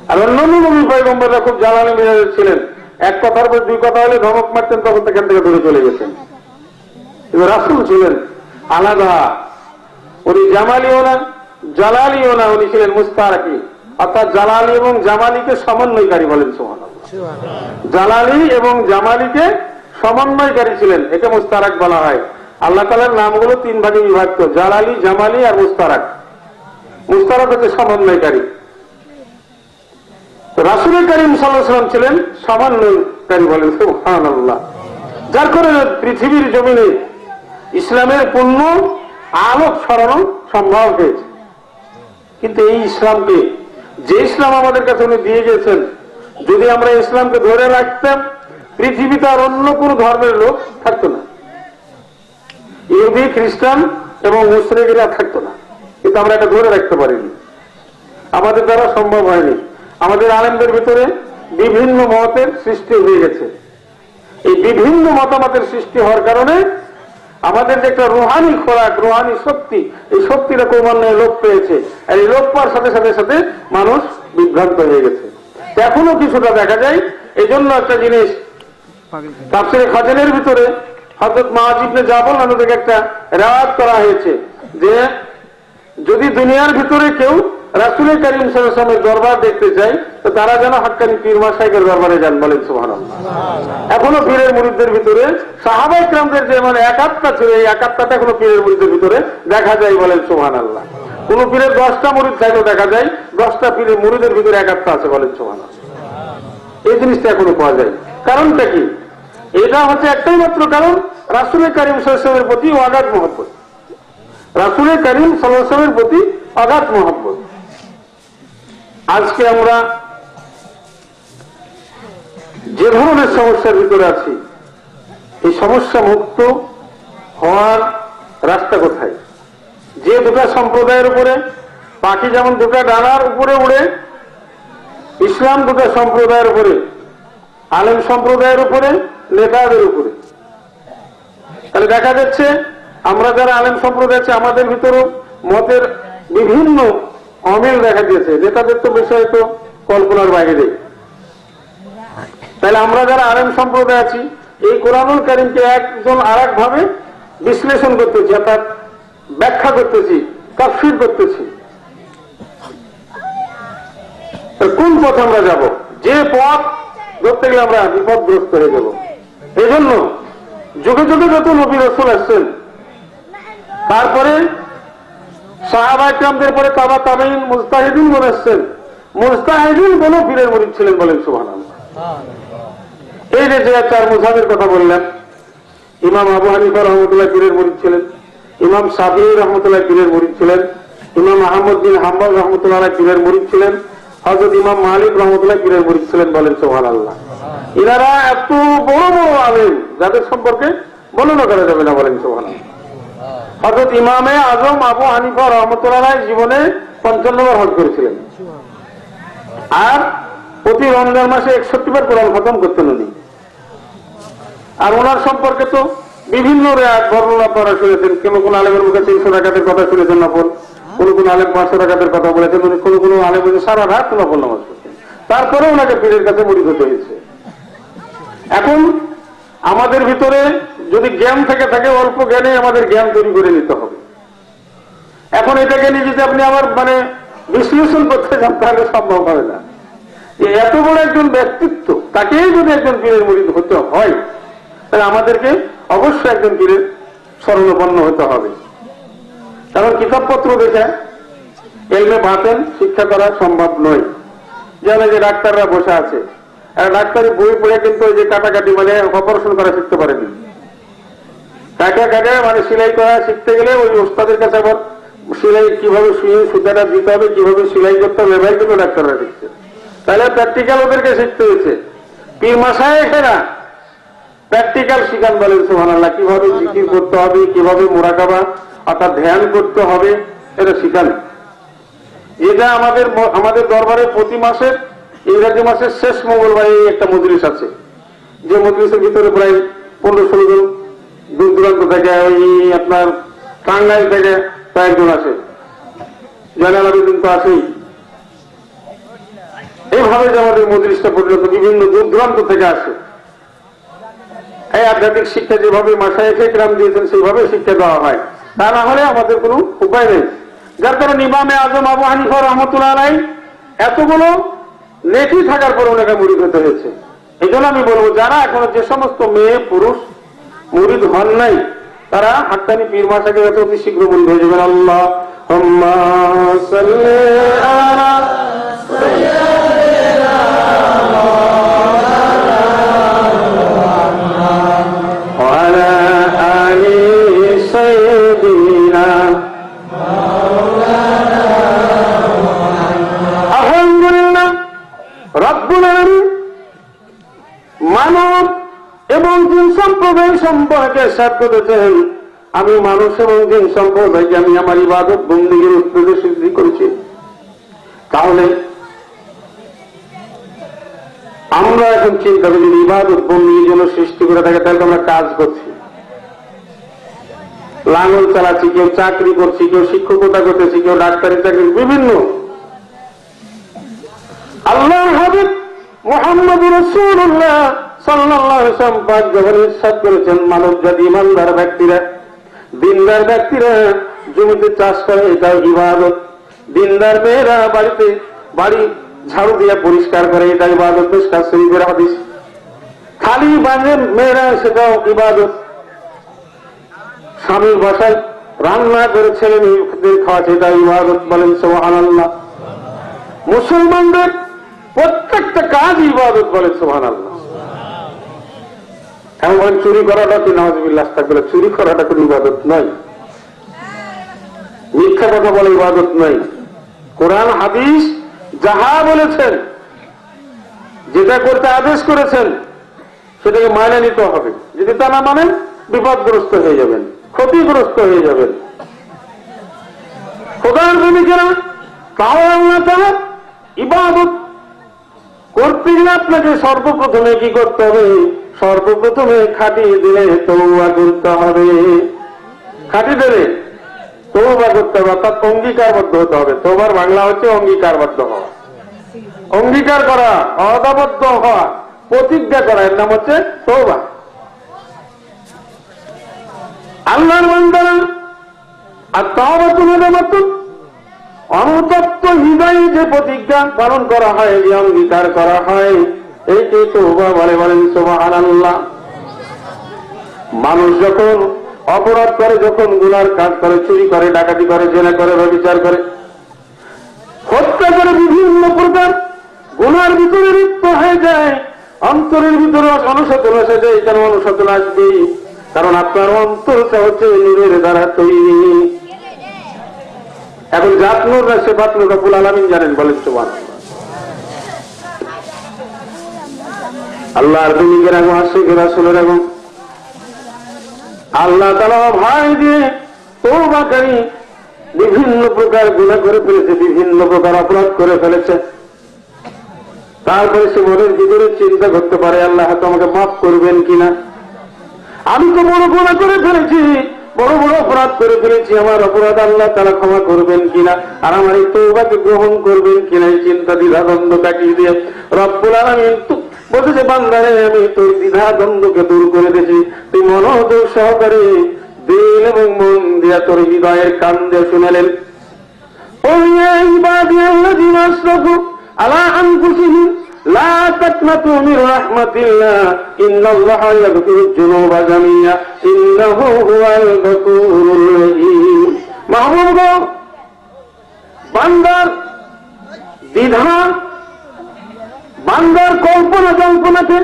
A: আর অন্যান্য নবী পয়গম্বররা খুব জালালি মেজাজের ছিলেন, এক কথার পর দুই কথা হলে ধমক মারতেন, তখন সেখান থেকে দূরে চলে গেছেন। কিন্তু রাসূল ছিলেন আলাদা, উনি জামালিও না জালালিও না, উনি ছিলেন মুস্তারাকি, অর্থাৎ জালালি এবং জামালিকে সমন্বয়কারী, বলেন সুবহানাল্লাহ। জালালি এবং জামালিকে সমন্বয়কারী ছিলেন, একে মুস্তারাক বলা হয়। আল্লাহ তাআলার নামগুলো তিন ভাগে বিভক্ত, জালালি, জামালি আর মুস্তারাক। মুস্তারাক হচ্ছে সমন্বয়কারী। রাসূল করিম সাল্লাল্লাহু আলাইহি ওয়াসাল্লাম ছিলেন সমন্বয়কারী, বলেন সুবহানাল্লাহ। যার কারণে পৃথিবীর জমিনে ইসলামের পূর্ণ আলোক ছড়ানো সম্ভব হয়েছে। কিন্তু এই ইসলামকে, যে ইসলাম আমাদের কাছে উনি দিয়ে গেছেন, যদি আমরা ইসলামকে ধরে রাখতাম, পৃথিবীতে আর অন্য কোন ধর্মের লোক থাকতো না, ইহুদি, খ্রিস্টান এবং মুশরিকরা থাকতো না। কিন্তু আমরা এটা ধরে রাখতে পারিনি, আমাদের দ্বারা সম্ভব হয়নি। আমাদের আলেমদের ভিতরে বিভিন্ন মতের সৃষ্টি হয়ে গেছে। এই বিভিন্ন মতামতের সৃষ্টি হওয়ার কারণে আমাদের যে একটা রুহানি খোরাক, রুহানি শক্তি, এই শক্তিটা ক্রমান্বয়ে লোপ পেয়েছে। আর এই লোপ পাওয়ার সাথে সাথে সাথে মানুষ বিভ্রান্ত হয়ে গেছে। এখনো কিছুটা দেখা যায়। এই জন্য একটা জিনিস তাফসীরে খাজানের ভিতরে হযরত মুআয ইবনে জাবাল নামে থেকে একটা রিওয়ায়াত করা হয়েছে যে যদি দুনিয়ার ভিতরে কেউ রাসূল করিম সাল্লাল্লাহু আলাইহি ওয়াসাল্লামের দরবার দেখতে চায়, তো তারা যেন হাক্কানি পীর মাশায়েখের দরবারে যান, বলেন সুবহানাল্লাহ। এখনো পীরের মুরিদদের ভিতরে সাহাবায়ে কেরামদের যে মানে একাত্মতা ছিল, এই একাত্মতা এখনো পীরের মুরিদদের ভিতরে দেখা যায়, বলেন সুবহানাল্লাহ। কোন পীরের 10টা মুরিদ থাকলেও দেখা যায় 10টা পীরের মুরিদের ভিতরে একাত্মতা আছে, বলেন সুবহানাল্লাহ। এই জিনিসটা এখনো পাওয়া যায়। কারণটা কি? এটা হচ্ছে একটাই মাত্র কারণ, রাসূল করিম সাল্লাল্লাহু আলাইহি ওয়াসাল্লামের প্রতি অগাধ মহব্বত, রাসূল করিম সাল্লাল্লাহু আলাইহি ওয়াসাল্লামের প্রতি অগাধ মহব্বত। আজকে আমরা যে ধরনের সমস্যার ভিতরে আছি, এই সমস্যা মুক্ত হওয়ার রাস্তা কোথায়? যে দুটা সম্প্রদায়ের উপরে পাখি যেমন দুটা ডানার উপরে উড়ে, ইসলাম দুটা সম্প্রদায়ের উপরে, আলেম সম্প্রদায়ের উপরে, নেতাদের উপরে। তাহলে দেখা যাচ্ছে আমরা যারা আলেম সম্প্রদায় আছে, আমাদের ভিতরেও মতের বিভিন্ন অমিল দেখা দিয়েছে। নেতাদের তো বিষয় তো কল্পনার বাইরে। তাহলে আমরা যারা আলেম সম্প্রদায় আছি, এই কোরআনুল কারীমকে একজন আর এক ভাবে বিশ্লেষণ করতেছি, অর্থাৎ ব্যাখ্যা করতেছি, তাফসীর করতেছি। কোন পথ আমরা যাব? যে পথ ধরতে গেলে আমরা বিপদগ্রস্ত হয়ে যাব। এই জন্য যুগে যুগে যত নবী রাসূল আসছেন, তারপরে সাহাবায়ে কেরামদের পরে তাবা তাবেঈন, মুজতাহিদিন বলে আসছেন। মুজতাহিদিন কোন পীরের মুরিদ ছিলেন, বলেন সুবহানাল্লাহ। এই যে চার মুযহাবের কথা বললেন, ইমাম আবু হানিফা রাহমাতুল্লাহ পীরের মুরিদ ছিলেন, ইমাম শাফিঈ রাহমাতুল্লাহ পীরের মুরিদ ছিলেন, ইমাম আহমদ বিন হাম্বল রাহমাতুল্লাহ পীরের মুরিদ ছিলেন, হযরত ইমাম মালিক রাহমাতুল্লাহ পীরের মুরিদ ছিলেন, বলেন সুবহানাল্লাহ। এনারা এত বড় বড় আলেম, যাদের সম্পর্কে বর্ণনা করা যাবে না, বলেন সুবহানাল্লাহ। হযরত ইমামে আজম আবু হানিফা রাহমাতুল্লাহ জীবনে 55 বার হজ করেছিলেন, আর প্রতি রমজান মাসে 61 বার কোরআন খতম করতেন উনি। আর ওনার সম্পর্কে তো বিভিন্ন বর্ণনা করা শুনেছেন। কোন কোন আলেমের মুখে 300 রাকাতের কথা শুনেছেন নফল, কোন কোন আলেম 500 রাকাতের কথা বলেছেন, কোন কোন আলেম সারা রাত নফল নামাজ পড়তেন। তারপরে ওনাকে পীরের কাছে মুরিদ হতে হয়েছে। এখন আমাদের ভিতরে যদি জ্ঞান থেকে থাকে, অল্প জ্ঞানে আমাদের জ্ঞান তৈরি করে নিতে হবে। এখন এটাকে নিয়ে যদি আপনি আবার মানে বিশ্লেষণ করতে যান, তাহলে সম্ভব হবে না। এত বড় একজন ব্যক্তিত্ব, তাকেই যদি একজন পীরের মুরিদ হতে হয়, তাহলে আমাদেরকে অবশ্যই একজন পীরের শরণাপন্ন হতে হবে। কারণ কিতাবপত্র দেখে এলমে বাতেন শিক্ষা করা সম্ভব নয়। যেন যে ডাক্তাররা বসে আছে, ডাক্তারি বই পড়ে কিন্তু ওই যে কাটাকাটি মানে অপারেশন করা শিখতে পারেনি। কাটা মানে সেলাই করা শিখতে গেলে ওই ওস্তাদের কাছে আবার সেলাই কিভাবে সুতাটা দিতে হবে, কিভাবে সেলাই করতে হবে, এবার কিন্তু ডাক্তাররা শিখছে। তাহলে প্র্যাকটিক্যাল ওদেরকে শিখতে হয়েছে। পীর মাসায় এখানে প্র্যাকটিক্যাল শিখান বলেন সুবহানাল্লাহ। কিভাবে জিকির করতে হবে, কিভাবে মুরাকাবা অর্থাৎ ধ্যান করতে হবে, এটা শিখান। এটা আমাদের দরবারে প্রতি মাসের ইংরাজি মাসের শেষ মঙ্গলবারে একটা মজলিস আছে, যে মজলিসের ভিতরে প্রায় 15-16 জন দূর দূরান্ত থেকে, ওই আপনার টাঙ্গাইল থেকে কয়েকজন আছে, জয়নাল আবেদিন তো আছেই। এইভাবে যে আমাদের মজলিসটা পর্যন্ত বিভিন্ন দূর দূরান্ত থেকে আসে। এই আধ্যাত্মিক শিক্ষা যেভাবে মাশায়েখে কিরাম দিয়েছেন সেইভাবে শিক্ষা দেওয়া হয়, তা না হলে আমাদের কোনো উপায় নেই। যার কারণে ইমামে আজম আবু হানিফা রাহমাতুল্লাহ আলাইহি এতগুলো নেকি থাকার পর ওনাকে মুরিদ হতে হয়েছে। এই জন্য আমি বলবো, যারা এখনো যে সমস্ত মেয়ে পুরুষ মুরিদ হন নাই, তারা হাক্কানি পীর মাসাকে অতি শীঘ্র মুরিদ হয়ে যাবেন। আল্লাহুম্মা সাল্লি আলা মানব এবং জিন সম্প্রদায় সম্পর্কে সাত করেছেন, আমি মানুষ এবং জিন সম্প্রদায়কে আমি আমার ইবাদত বন্দেগীর উদ্দেশ্যে সিদ্ধি করেছি। তাহলে আমরা এখন চিন্তা করি, যদি ইবাদত বন্দেগীর জন্য সৃষ্টি করে থাকে, তাহলে আমরা কাজ করছি, লাঙল চালাচ্ছি, কেউ চাকরি করছি, কেউ শিক্ষকতা করতেছি, কেউ ডাক্তারি চাকরি, বিভিন্ন। আল্লাহর হাবিব মুহাম্মদ রাসূলুল্লাহ সাল্লাল্লাহু আলাইহি ওয়াসাল্লাম পাক যখন ইরশাদ করেছেন, মানব জাতি ইমানদার ব্যক্তিরা, দিনদার ব্যক্তিরা জমিতে চাষ করে, এটা ইবাদত। দিনদার মেয়েরা বাড়ি ঝাড়ু দিয়ে পরিষ্কার করে, এটা ইবাদত। মিশকাত শরীফের হাদিস। খালি বাঁধের মেয়েরা, সেটাও ইবাদত। স্বামীর বাসায় রান্না করে ছেলে মেয়েদের খাওয়া, সেটা ইবাদত। বলেন সুবহানাল্লাহ। মুসলমানদের প্রত্যেকটা কাজ ইবাদত। বলেন সুবহানাল্লাহ। এখন বলেন চুরি করাটা কি নাউযুবিল্লাহ আস্তাগফিরুল্লাহ, চুরি করাটা কোনো ইবাদত নয়, মিথ্যা কথা বলে ইবাদত নয়। কোরআন হাদিস যাহা বলেছেন, যেটা করতে আদেশ করেছেন, সেটাকে মানে নিতে হবে। যদি তা না মানেন, বিপদগ্রস্ত হয়ে যাবেন, ক্ষতিগ্রস্ত হয়ে যাবেন। খোদার প্রেমিকেরা, তাও আল্লাহ তাআলা ইবাদত করতে গেলে আপনাকে সর্বপ্রথমে কি করতে হবে? সর্বপ্রথমে খাঁটি দিলে তওবা করতে হবে। খাঁটি দিলে তওবা করতে হবে, অর্থাৎ অঙ্গীকারবদ্ধ হতে হবে। তওবার বাংলা হচ্ছে অঙ্গীকারবদ্ধ হওয়া, অঙ্গীকার করা, অদাবদ্ধ হওয়া, প্রতিজ্ঞা করা, এর নাম হচ্ছে তওবা। আল্লাহর বান্দারা আর তাওবাতুন নাদামাতুন, অনুতপ্ত হৃদয়ে যে প্রতিজ্ঞা পালন করা হয়, যে অঙ্গীকার করা হয়, এইটি তওবা বলে। বলেন সুবহানাল্লাহ। মানুষ যখন অপরাধ করে, যখন গুনার কাজ করে, চুরি করে, ডাকাতি করে, জেনা করে, ব্যভিচার করে, হত্যা করে, বিভিন্ন প্রকার গুনার ভিতরে লিপ্ত হয়ে যায়, অন্তরের ভিতরে অনুশোচনা এসে যায়। কেন অনুশোচনা আসবে? কারণ আপনার অন্তরটা হচ্ছে নূরের দ্বারা তৈরি। এখন জাত নূর না সিফাত নূর রব্বুল আলামিন জানেন। বলেন সুবহানাল্লাহ। আল্লাহর প্রেমিকেরা এবং আশিকের রাসূলের এবং আল্লাহ তাআলা ভয় দিয়ে তওবাকারী বিভিন্ন প্রকার গুনাহ করে ফেলেছে, বিভিন্ন প্রকার অপরাধ করে ফেলেছে। তারপরে সে মনের ভিতরে চিন্তা করতে পারে, আল্লাহ হয়তো আমাকে মাফ করবেন কিনা, আমি তো বড় গুনাহ করে ফেলেছি, বড় বড় অপরাধ করে ফেলেছি, আমার অপরাধ আল্লাহ তাআলা ক্ষমা করবেন কিনা, আর আমার এই তওবাকে গ্রহণ করবেন কিনা, এই চিন্তা দ্বিধাদ্বন্দ্ব কাটিয়ে দিয়ে রব্বুল আলামিন বলতেছে, বান্দারে আমি তোর দ্বিধাদ্বন্দ্বকে দূর করে দিয়েছি, তুই মনোযোগ সহকারে দিল এবং মন দিয়া তোর হৃদয়ের কান দিয়ে শুনেলেন। আলা আনফুসিহিম লা তাকনাতু মির রাহমাতিল্লাহ ইন্নাল্লাহা ইয়াগফিরুয যুনুবা জামিআ ইন্নাহু হুয়াল গফুরুর রহিম। মাহবুব, বান্দার দ্বিধা, বান্দার কল্পনা বেদনা যন্ত্রণাকে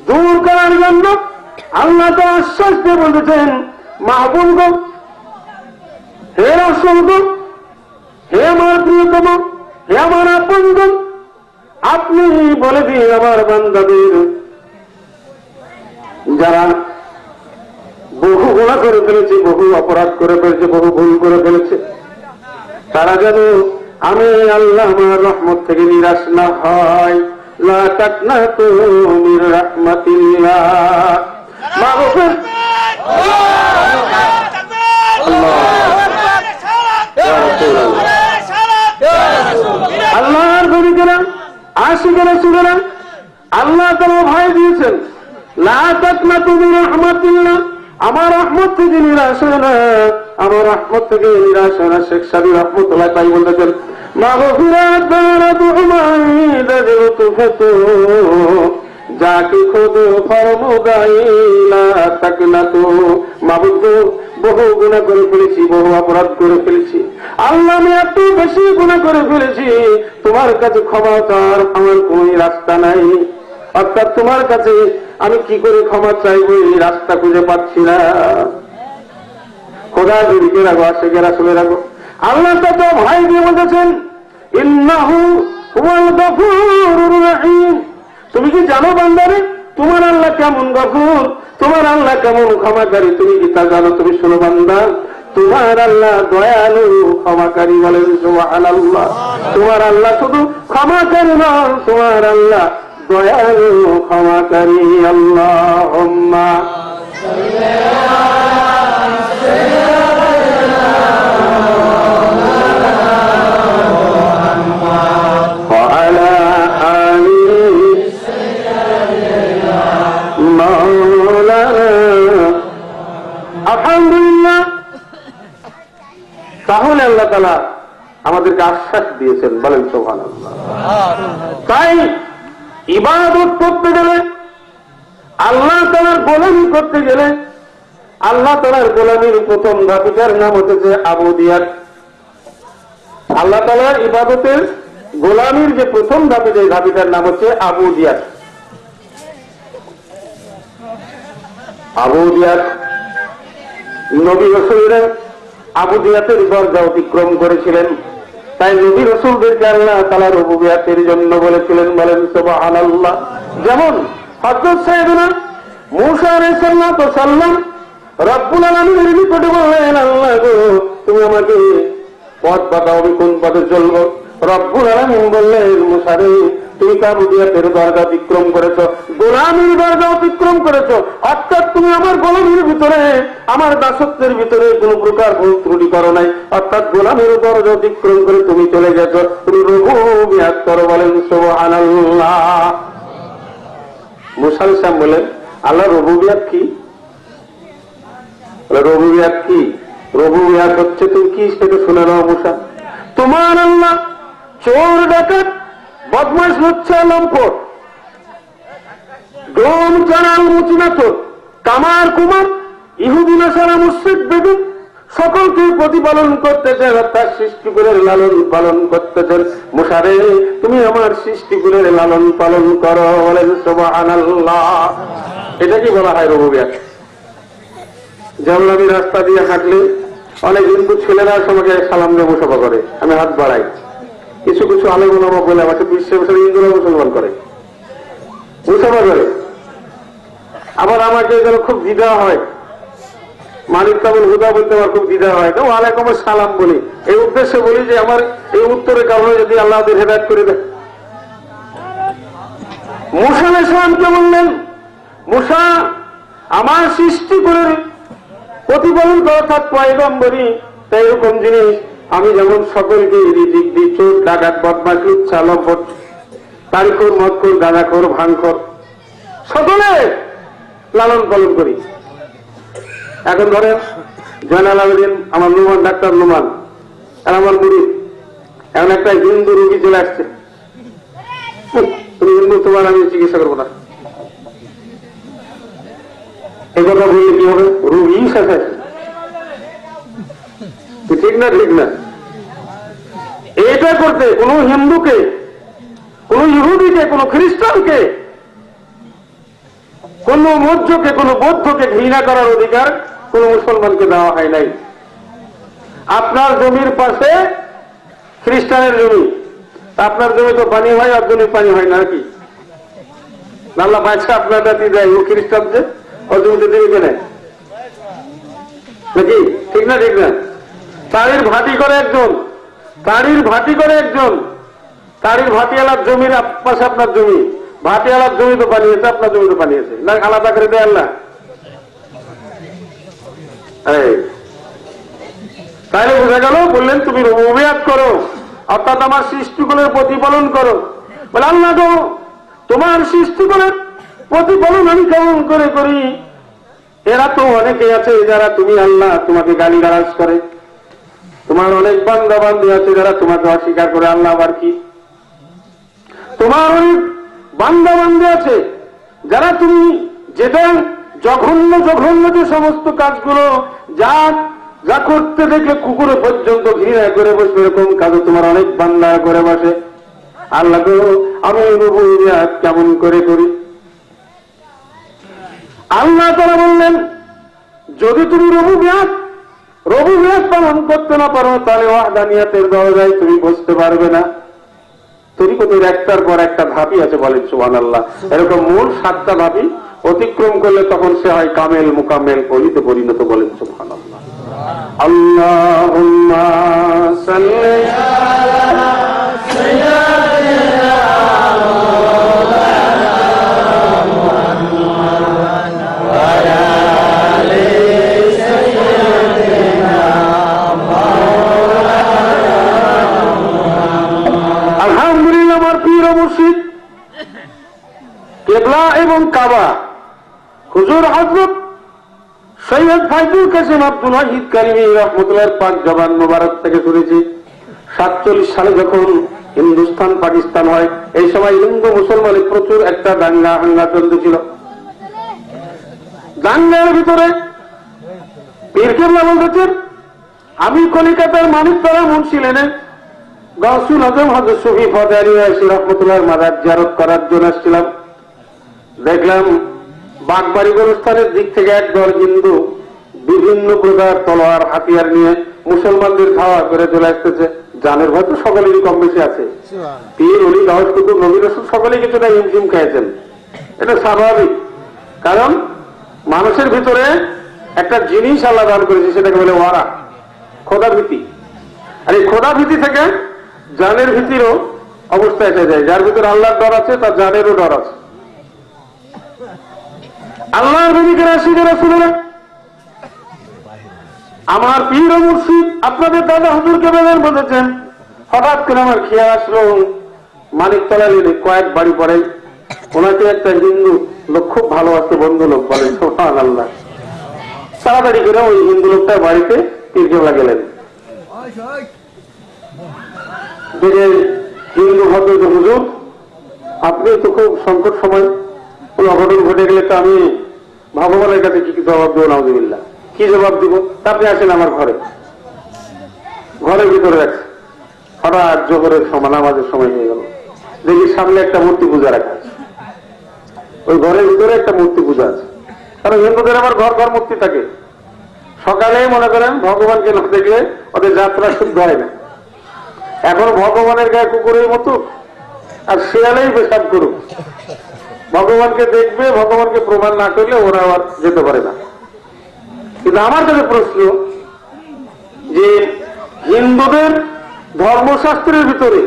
A: দূর করার জন্য আল্লাহ তো আশ্বাস দিয়ে বলেছেন, মাহবুব গো, হে রাসূল গো, হে আমার প্রিয়তম, হে আমার আপনজন, আপনি বলে দিন আমার বান্দাদের যারা বহু গুনাহ করে ফেলেছে, বহু অপরাধ করে ফেলেছে, বহু ভুল করে ফেলেছে, তারা যেন আমি আল্লাহ আমার রহমত থেকে নিরাশ না হয়। লা তাকনাতু মির রাহমাতিল্লাহ। মাগফির আল্লাহর নবীরা আশিকেরা শুনেরা আল্লাহ তাআলা ভয় দিয়েছেন, লা তাকনাতু মির রাহমাতিল্লাহ, আমার রহমত থেকে নিরাশ হয় না, আমার রহমত থেকে নিরাশ হয় না। শেখ সাদি রহমতুল্লাহ তাই বলতেছেন, মাগফিরাত বারাদু উমাইদা লুতফাতু যাকে খুদ ফরমুদাইলা তাকনাতু। মাবুদ, বহু গুনাহ করে ফেলেছি, বহু অপরাধ করে ফেলেছি আল্লাহ, আমি এত বেশি গুনাহ করে ফেলেছি, তোমার কাছে ক্ষমা চাওয়ার আমার কোন রাস্তা নাই। অর্থাৎ তোমার কাছে আমি কি করে ক্ষমা চাইবো, এই রাস্তা খুঁজে পাচ্ছি না। খোদা জড়িকে রাখো, আশেকে রাসূলে রাখো। আল্লাহ তো ভয় দিয়ে বলেছেন, ইন্নাহু হুয়াল গফুরুর রহিম। তুমি কি জানো বান্দারে, তোমার আল্লাহ কেমন গফুর, তোমার আল্লাহ কেমন ক্ষমাকারী, তুমি কি তা জানো? তুমি শোনো বান্দা, তোমার আল্লাহ দয়ালু ক্ষমাকারী। বলেন সুবহানাল্লাহ। তোমার আল্লাহ শুধু ক্ষমাকারী নন, তোমার আল্লাহ দয়ালু ক্ষমাকারী। আল্লাহুম্মা আলহামদুলিল্লাহ। তাহলে আল্লাহ তাআলা আমাদেরকে আশ্বাস দিয়েছেন, বলেন সুবহানাল্লাহ। তাই ইবাদত করতে গেলে, আল্লাহ তাআলার গোলামি করতে গেলে, আল্লাহ তাআলার গোলামির প্রথম ধাপটার নাম হচ্ছে আবুদিয়াত। আল্লাহ তাআলার ইবাদতের গোলামির যে প্রথম ধাপে, যে ধাপটার নাম হচ্ছে আবুদিয়াত। আবুদিয়াত নবী রাসূলরা আবুদিয়াতের দরজা অতিক্রম করেছিলেন। তাই নবী রাসূলদেরকে আল্লাহ তাআলা রুবুবিয়াতের জন্য বলেছিলেন, বলেন সুবহানাল্লাহ। যেমন হযরত সাইয়েদনা মূসা আলাইহিস সালাম রব্বুল আলামিনের নিকটে বললেন, আল্লাহ গো, তুমি আমাকে পথ বাতাও, আমি কোন পথে চলবো? রব্বুল আলামিন বললেন, মূসা রে, তুমি আবুদিয়াতের দরজা অতিক্রম করেছো, গোলামীর দরজা অতিক্রম করেছো। অর্থাৎ তুমি আমার গোলামীর ভিতরে, আমার দাসত্বের ভিতরে কোন প্রকার ভুল ত্রুটি করো নাই। অর্থাৎ গোলামীর দরজা অতিক্রম করে তুমি চলে গেছো, তুমি রুবুবিয়াত করো। বলেন সুবহানাল্লাহ। মূসা আলাইহিস সালাম বলেন, আল্লাহ রুবুবিয়াত কি? রুবুবিয়াত কি? রুবুবিয়াত হচ্ছে, তুমি কি সেটা শুনে নাও মূসা। তোমার আল্লাহ চোর ডাকাত বদমাশ লুচ্ছা লম্পট ডোম চানাল মুচিনাচোর কামার কুমার ইহুদি নাসারা মুশরিক বেদুন সকলকে প্রতিপালন করতেছেন, অর্থাৎ সৃষ্টিকুলের লালন পালন করতেছেন। মূসা রে, তুমি আমার সৃষ্টিকুলের লালন পালন করো। বলেন সুবহানাল্লাহ। এটা কি বলা হয় রুবুবিয়াত। যেমন আমি রাস্তা দিয়ে হাঁটলে অনেক হিন্দু ছেলেরা আমাকে সালাম দিয়ে মুসাফা করে, আমি হাত বাড়াই। কিছু কিছু আলেম ওলামা বলে আমাকে 20 বছর হিন্দুরা মুসলমান করে, মুসাফা করে। আবার আমাকে যেন খুব দ্বিধা হয়, মালিক তাবুল হুদা বলতে আমার খুব দ্বিধা হয়, তো ওয়ালাইকুম সালাম বলি। এই উদ্দেশ্যে বলি যে আমার এই উত্তরের কারণে যদি আল্লাহ ওদের হেদায়েত করে দেয়। মূসা আলাইহিস সালামকে বললেন, মূসা, আমার সৃষ্টি করে প্রতিপালন করা, অর্থাৎ পয়গম্বরী, তাই এরকম জিনিস আমি যেমন সকলকে রিজিক দিই, চোর ডাকাত বদমাশ লুচ্ছা লম্পট তারিখর মদখোর গাঁজাখোর ভাঙখোর সকলে লালন পালন করি। এখন ধরেন জয়নাল আবেদিন, আমার নুমান, ডাক্তার নুমান, আর আমার মুরিদ, এখন একটা হিন্দু রোগী চলে আসছে, তুমি হিন্দু, তোমার আমি চিকিৎসা করবো না, এই কথা বললে কি হবে? রোগী শেষ। ঠিক না? ঠিক না? এটা করতে কোন হিন্দুকে, কোন ইহুদিকে, কোন কোন খ্রিস্টানকে, কোন মৌর্যকে, কোন বৌদ্ধকে ঘৃণা করার অধিকার কোন মুসলমানকে দেওয়া হয় নাই। আপনার জমির পাশে খ্রিস্টানের জমি, আপনার জমি তো পানি হয়, আর জমি পানি হয় না কি? আল্লাহ বাচ্চা আপনার জাতি দেয়, ও খ্রিস্টান যে ওর জমিতে দেবে কেনে নাকি? ঠিক না ঠিক না? তাড়ির ভাটি করে একজন, তাড়ির ভাটি করে একজন, তাড়ির ভাটিওয়ালার জমির পাশে আপনার জমি, ভাটিওয়ালার জমি তো বানিয়েছে, আপনার জমি তো বানিয়েছে না, আলাদা করে দেয় আল্লাহ? তাহলে বোঝা গেল, বললেন তুমি রুবুবিয়াত করো, অর্থাৎ আমার সৃষ্টিগুলোর প্রতিপালন করো। বলে আল্লাহ তো তোমার সৃষ্টিগুলোর প্রতিপালন আমি কেমন করে করি? এরা তো অনেকে আছে যারা তুমি আল্লাহ তোমাকে গালিগালাজ করে, তোমার অনেক বান্দা বান্দি আছে যারা তোমাকে অস্বীকার করে। আল্লাহ আবার কি? তোমার অনেক বান্দা বান্দি আছে যারা তুমি যেটা জঘন্য জঘন্য যে সমস্ত কাজগুলো যা যা করতে দেখলে কুকুরে পর্যন্ত ঘৃণা করে বসে, এরকম কাজও তোমার অনেক বান্দা করে বসে। আল্লাহ তো আমি রুবুবিয়াত কেমন করে করি? আল্লাহ তাআলা বললেন, যদি তুমি রুবুবিয়াত পালন করতে না পারো, তাহলে ওয়াহদানিয়াতের দরজায় তুমি বসতে পারবে না। তরিকতের একটার পর একটা ধাপই আছে, বলেন সুবহানাল্লাহ। এরকম মূল 7টা ধাপই অতিক্রম করলে তখন সে হয় কামেল মুকাম্মেল পরিতে পরিণত, বলেন সুবহানাল্লাহ। আল্লাহুম্মা সাল্লি আলা সাইয়্যিদিনা মুর্শিদ কেবলা এবং কাবা হুজুর হযরত সৈয়দ ফাইজুল কাসেম আব্দুল ওয়াহিদ কারিমি রাহমাতুল্লাহ পাক জবান মোবারক থেকে শুনেছি, 47 সালে যখন হিন্দুস্তান পাকিস্তান হয়, এই সময় হিন্দু মুসলমানের প্রচুর একটা দাঙ্গা হাঙ্গা চলতেছিল। দাঙ্গার ভিতরে পীর কেবলা বলতেছেন, আমি কলিকাতার মানিকতলা মুন্সি লেনে গাউসুল আজম হযরত শফি ফজল আলী রাহমাতুল্লাহর মাজার জিয়ারত করার জন্য আসছিলাম। দেখলাম বাগবাড়ি গোরস্থানের দিক থেকে একদল হিন্দু বিভিন্ন প্রকার তলোয়ার হাতিয়ার নিয়ে মুসলমানদের ধাওয়া করে চলে আসতেছে। জানের ভয় তো সকলেরই কম বেশি আছে, পীর অলি গাউস কুতুব নবী রাসূল সকলেই কিছুটা হিমশিম খেয়েছেন, এটা স্বাভাবিক। কারণ মানুষের ভিতরে একটা জিনিস আল্লাহ দান করেছে, সেটাকে বলে ওয়ারা, খোদা ভীতি। আর এই খোদা ভীতি থেকে জানের ভীতিরও অবস্থা এসে যায়। যার ভিতরে আল্লাহর ডর আছে তার জানেরও ডর আছে। আল্লাহর নবীর রাশিদ রাসূলুল্লাহ, আমার পীর ও মুর্শিদ আপনাদের দাদা হুজুরকে বেদন বলেছেন, হঠাৎ করে আমার খেয়াল আসলো মানিকতলা লেনে কয়েক বাড়ি পরে ওনাকে একটা হিন্দু লোক খুব ভালোবাসে, বন্ধু লোক, বলে সুবহানাল্লাহ। তাড়াতাড়ি করে ওই হিন্দু লোকটার বাড়িতে পীর কেবলা গেলেন। হিন্দু ভদ্র হুজুর, আপনি তো খুব সংকট সময় কোন অঘটন ঘটে গেলে তো আমি ভগবানের কাছে কি জবাব দেবো? নাউযুবিল্লাহ, কি জবাব দিব? আপনি আসেন আমার ঘরে। ঘরের ভিতরে আছে, হঠাৎ জোহরের সময়, নামাজের সময় হয়ে গেল, দেখি সামনে একটা মূর্তি পূজা রাখা আছে। ওই ঘরের ভিতরে একটা মূর্তি পূজা আছে, কারণ হিন্দুদের আবার ঘর ঘর মূর্তি থাকে। সকালে মনে করেন ভগবানকে না দেখলে ওদের যাত্রা শুদ্ধ হয় না। এখন ভগবানের গায়ে কুকুরের মতো, আর শিয়ালেই পেশাব করুক, ভগবানকে দেখবে, ভগবানকে প্রমাণ না করলে ওরা আবার যেতে পারে না। কিন্তু আমার কাছে প্রশ্ন, যে হিন্দুদের ধর্মশাস্ত্রের ভিতরে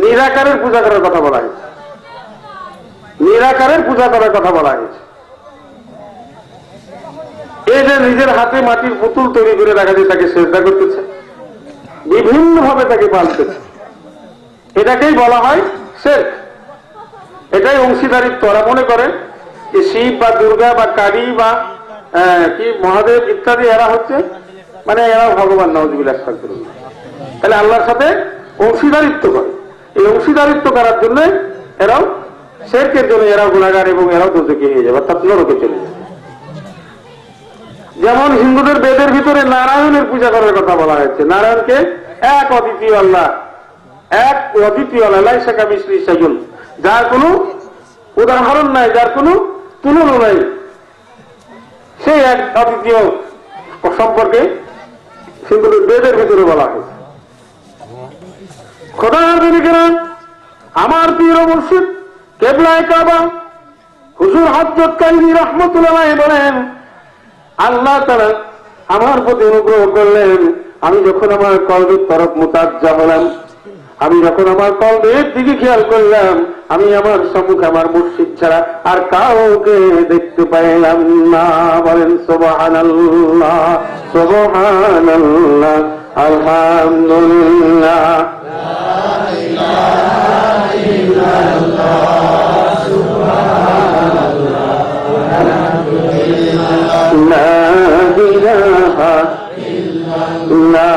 A: নিরাকারের পূজা করার কথা বলা হয়েছে, নিরাকারের পূজা করার কথা বলা হয়েছে। এই যে নিজের হাতে মাটির পুতুল তৈরি করে রাখা যায়, তাকে সেজদা করতেছে, বিভিন্ন ভাবে তাকে পালতেছে, এটাকেই বলা হয় শিরক। এটাই অংশীদারিত্ব। ওরা মনে করে যে শিব বা দুর্গা বা কালী বা কি মহাদেব ইত্যাদি এরা হচ্ছে মানে এরা ভগবান, নাউযুবিল্লাহ। তাহলে আল্লাহর সাথে অংশীদারিত্ব করে। এই অংশীদারিত্ব করার জন্য এরাও শিরকের জন্য এরাও গুনাহগার এবং এরাও দোজখে হয়ে যাবে, অর্থাৎ নরকে চলে যাবে। যেমন হিন্দুদের বেদের ভিতরে নারায়ণের পূজা করার কথা বলা হয়েছে। নারায়ণকে এক অদ্বিতীয় আল্লাহ, এক অদ্বিতীয় আল্লাহ, লাইসা কামিসলিহি শাইউন, যার কোনো উদাহরণ নাই, যার কোনো তুলনা নাই, সেই এক অদ্বিতীয় সম্পর্কে কিন্তু বেদের ভিতরে বলা হয়েছে। খোদার দিকেরা আমার প্রিয় মুর্শিদ কেবলায়ে কাবা হুজুর হযরত কাইনি রাহমাতুল্লাহ বলেন, আল্লাহ তাআলা আমার প্রতি অনুগ্রহ করলেন। আমি যখন আমার কলবের তরফ মুতাজ্জা হলাম, আমি যখন আমার কলবের দিকে খেয়াল করলাম, আমি আমার সম্মুখে আমার মুর্শিদ ছাড়া আর কাউকে দেখতে পাইলাম না। বলেন সুবহানাল্লাহ, সুবহানাল্লাহ, আলহামদুলিল্লাহ, লা ইলাহা ইল্লাল্লাহ, সুবহানাল্লাহ, আলহামদুলিল্লাহ, লা ইলাহা ইল্লাল্লাহ,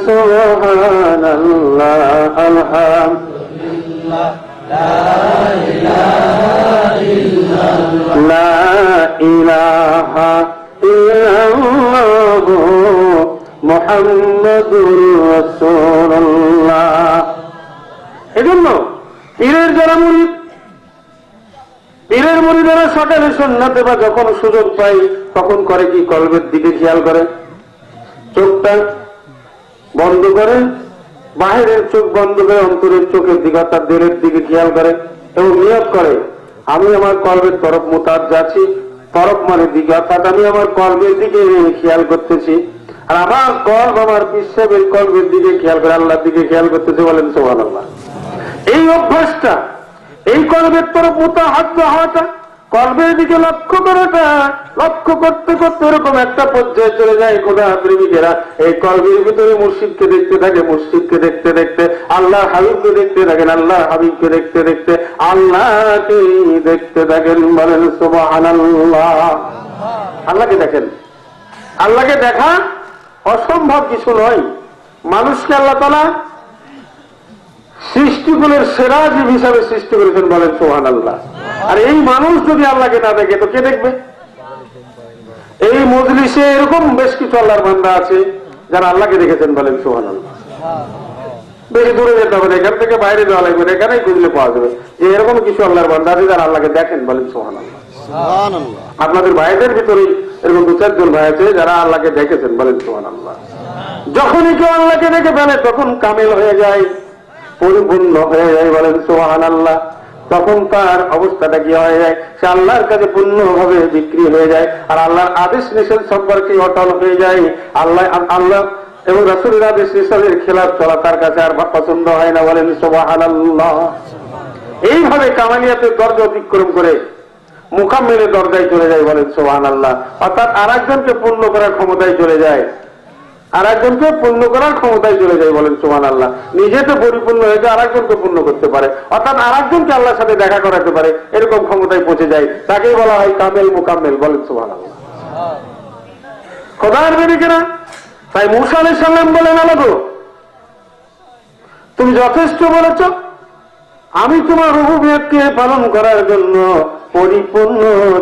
A: সুবহানাল্লাহ, আলহামদুলিল্লাহ, লা ইলাহা ইল্লাল্লাহ, মুহাম্মাদুর রাসূলুল্লাহ। এজন্য পীরের যারা মুরিদ, পীরের মুরিদেরা সকালে সুন্নাতে বা যখন সুযোগ পায় তখন করে কি, কলবের দিকে খেয়াল করে, চোখটা বন্ধ করে, বাহিরের চোখ বন্ধ করে অন্তরের চোখের দিকে অর্থাৎ দিলের দিকে খেয়াল করে এবং নিয়ত করে, আমি আমার কলবের তরফ মুতাজ্জা আছি, তরফ মানে দিকে, অর্থাৎ আমি আমার কলবের দিকে খেয়াল করতেছি, আর আমার কলব আমার পিসের কলবের দিকে খেয়াল করে আল্লাহর দিকে খেয়াল করতেছে। বলেন সুবহানাল্লাহ। এই অভ্যাসটা, এই কলবের তরফ মুতাহাজ্জা হওয়াটা, কলবের দিকে লক্ষ্য করাটা, লক্ষ্য করতে করতে এরকম একটা পর্যায়ে চলে যায় খোদা প্রেমিকেরা এই কলবের ভিতরে মুর্শিদকে দেখতে থাকে, মুর্শিদকে দেখতে দেখতে আল্লাহ হাবিবকে দেখতে থাকেন, আল্লাহ হাবিবকে দেখতে দেখতে আল্লাহকে দেখতে থাকেন। বলেন সুবহানাল্লাহ। আল্লাহকে দেখেন। আল্লাহকে দেখা অসম্ভব কিছু নয়। মানুষকে আল্লাহ তাআলা সৃষ্টিকুলের সেরা জীব হিসাবে সৃষ্টি করেছেন। বলেন সুবহানাল্লাহ। আর এই মানুষ যদি আল্লাহকে না দেখে তো কে দেখবে? এই মজলিসে এরকম বেশ কিছু আল্লাহর বান্দা আছে যারা আল্লাহকে দেখেছেন। বলেন সুবহানাল্লাহ। বেশি দূরে যেতে হবে না, এখান থেকে বাইরে যাওয়া লাগবে না, এখানেই খুঁজলে পাওয়া যাবে যে এরকম কিছু আল্লাহর বান্দা আছে যারা আল্লাহকে দেখেন। বলেন সুবহানাল্লাহ। আপনাদের ভাইদের ভিতরেই এরকম দু চারজন ভাই আছে যারা আল্লাহকে দেখেছেন। বলেন সুবহানাল্লাহ। যখনই কেউ আল্লাহকে দেখে ফেলে তখন কামেল হয়ে যায়, পরিপূর্ণ হয়ে যায়। বলেন সুবহানাল্লাহ। তখন তার অবস্থাটা কি হয়ে যায়? সে আল্লাহর কাছে পূর্ণভাবে বিক্রি হয়ে যায় আর আল্লাহর আদেশ নিষেধ সম্পর্কে অটল হয়ে যায়। আল্লাহ এবং রাসূলের আদেশ নিষেধের খেলাফ চলা তার কাছে আর পছন্দ হয় না। বলেন সুবহানাল্লাহ। এইভাবে কামালিয়াতের দরজা অতিক্রম করে মুকাম্মেলের দরজায় চলে যায়। বলেন সুবহানাল্লাহ। অর্থাৎ আর একজনকে পূর্ণ করার ক্ষমতায় চলে যায়, আর একজনকে পূর্ণ করার ক্ষমতায় চলে যায়। বলেন সুবহানাল্লাহ। নিজে তো পরিপূর্ণ হয়ে যায়, আর একজনকে পূর্ণ করতে পারে, অর্থাৎ আর একজনকে আল্লাহর সাথে দেখা করাতে পারে, এরকম ক্ষমতায় পৌঁছে যায়। তাকেই বলা হয় কামেল মুকাম্মেল। বলেন সুবহানাল্লাহ। খোদার প্রেমিকেরা, তাই মূসা আলাইহিস সালাম বলেন, আল্লাহ গো তুমি যথেষ্ট বলেছ, আমি তোমার রুবুবিয়তকে পালন করার জন্য পরিপূর্ণ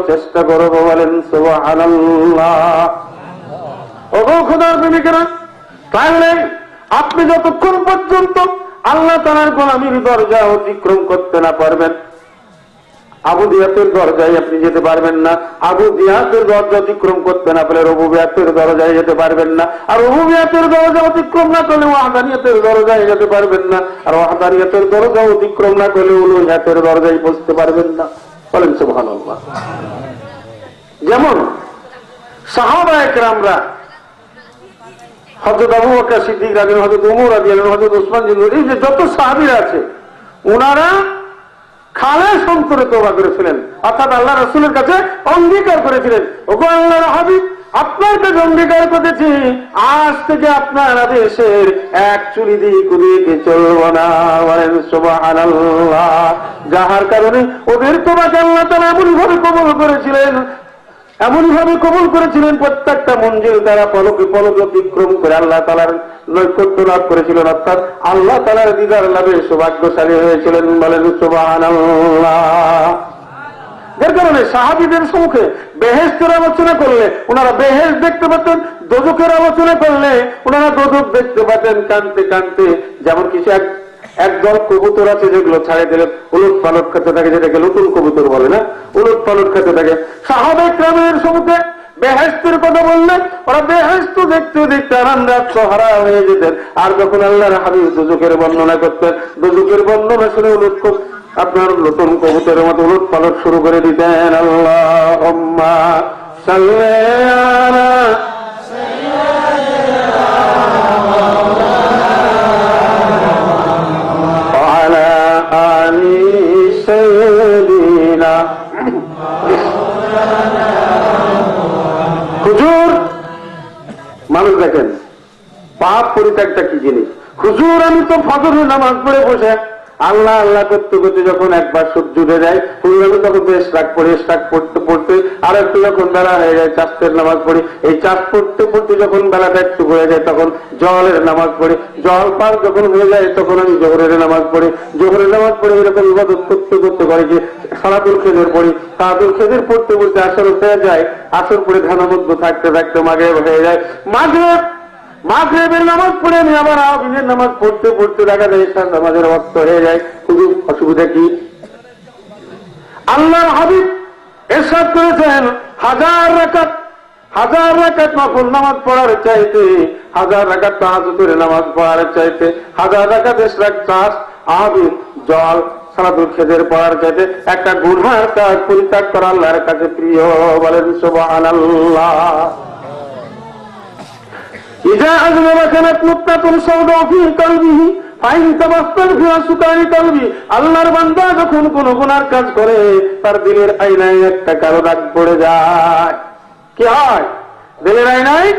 A: চেষ্টা করব। বলেন সুবহানাল্লাহ। ওগো খোদার প্রেমিকেরা, তাহলে আপনি যতক্ষণ পর্যন্ত আল্লাহ তাআলার গোলামীর দরজা অতিক্রম করতে না পারবেন, আবুদিয়াতের দরজায় আপনি যেতে পারবেন না। আবুদিয়াতের দরজা অতিক্রম করতে না পারলে রুবুবিয়তের দরজায় যেতে পারবেন না। আর রুবুবিয়তের দরজা অতিক্রম না করলে ওয়াহদানিয়তের দরজায় যেতে পারবেন না। আর ওয়াহদানিয়তের দরজা অতিক্রম না করলে উলুহিয়াতের দরজায় পৌঁছতে পারবেন না। বলেন সুবহানাল্লাহ। যেমন সাহাবায়ে কেরামরা, হযরত আবু বকর সিদ্দিক রাদিয়াল্লাহু আনহু, হযরত ওমর রাদিয়াল্লাহু আনহু, হযরত ওসমান রাদিয়াল্লাহু আনহু, এই যে যত সাহাবীরা আছে ওনারা খালেস অন্তরে তওবা করেছিলেন, অর্থাৎ আল্লাহ রাসূলের কাছে অঙ্গীকার করেছিলেন, ওগো আল্লাহর হাবিব আপনার কাছে অঙ্গীকার করেছি, আজ থেকে আপনার আদেশের এক চুলি দিক ওদিকে চলব না। বলেন সুবহানাল্লাহ। যাহার কারণে ওদের তওবাকে আল্লাহ তাআলা এমনভাবে কবুল করেছিলেন, এমনভাবে কবুল করেছিলেন প্রত্যেকটা মঞ্জিল তারা পলকে পলক অতিক্রম করে আল্লাহ তাআলার নৈকট্য লাভ করেছিলেন, অর্থাৎ আল্লাহ তাআলার দিদার লাভে সৌভাগ্যশালী হয়েছিলেন। বলেন সুবহানাল্লাহ। যার কারণে সাহাবীদের সম্মুখে বেহেশতের আলোচনা করলে ওনারা বেহেশত দেখতে পেতেন, দোজখের আলোচনা করলে ওনারা দোজখ দেখতে পেতেন কানতে কানতে। যেমন কিছু এক একদল কবুতর আছে যেগুলো ছাড়ে দিলে উলট পালট খেতে থাকে, যেটাকে নতুন কবুতর বলে না, উলট পালট খেতে থাকে। সাহাবায়ে কেরামের সঙ্গে বেহেশতের কথা বললেন, ওরা বেহেশত দেখতে দেখতে আনন্দাত্ম হারা হয়ে যেতেন। আর যখন আল্লাহর হাবিব দুজকের বর্ণনা করতেন, দুজকের বর্ণনা শুনে উলট আপনার নতুন কবুতরের মতো উলট পালট শুরু করে দিতেন। আল্লাহুম্মা সাল্লি আলা ওয়ালা আলি সাইয়্যিদিনা। হুজুর, মানুষ দেখেন পাপ পরিত্যাগটা কি জিনিস। হুজুর, আমি তো ফজরের নামাজ পড়ে বসে আল্লাহ আল্লাহ করতে করতে যখন একবার সূর্য উঠে যায়, হুজুর আমি তখন বেশ রাগ পড়ে, রাগ পড়তে পড়তে আর একটু যখন বেলা হয়ে যায় চাষের নামাজ পড়ি, এই চাষ পড়তে পড়তে যখন বেলাটা একটু হয়ে যায় তখন জলের নামাজ পড়ি, জল পার যখন হয়ে যায় তখন আমি জোহরের নামাজ পড়ি, জোহরের নামাজ পড়ে এরকম ইবাদত করতে করতে করে যে সালাতুল খেজর পড়ি, সালাতুল খেজর পড়তে পড়তে আসর হয়ে যায়, আসর পড়ে ধ্যানবদ্ধ থাকতে থাকতে মাগরিব হয়ে যায়, মাগরিবের নামাজ পড়ে আমি আবার আবিনের নামাজ পড়তে পড়তে দেখা যায় ঈশার নামাজের ওয়াক্ত হয়ে যায়। খুবই অসুবিধা কি? আল্লাহর হাবিব ইরশাদ করেছেন, হাজার রাকাত নফল নামাজ পড়ার চাইতে, হাজার রাকাত তাহাজ্জুদের নামাজ পড়ার চাইতে, হাজার রাকাত ইশরাক, চাষ, আবিন, জল, সালাতুল খেজর পড়ার চাইতে একটা গুনার কাজ পরিত্যাগ করা আল্লাহর কাছে প্রিয়। বলেন সুবহানাল্লাহ। ইজা আযনাবা কানাত মুত্তাতুন সাওদা ফি কলবিহি ফাইন তাবাসসার ফি সুকারি কলবি। আল্লাহর বান্দা যখন কোন গুনার কাজ করে তার দিলের আয়নায় একটা কালো দাগ পড়ে যায়। কি হয়? দিলের আয়নায়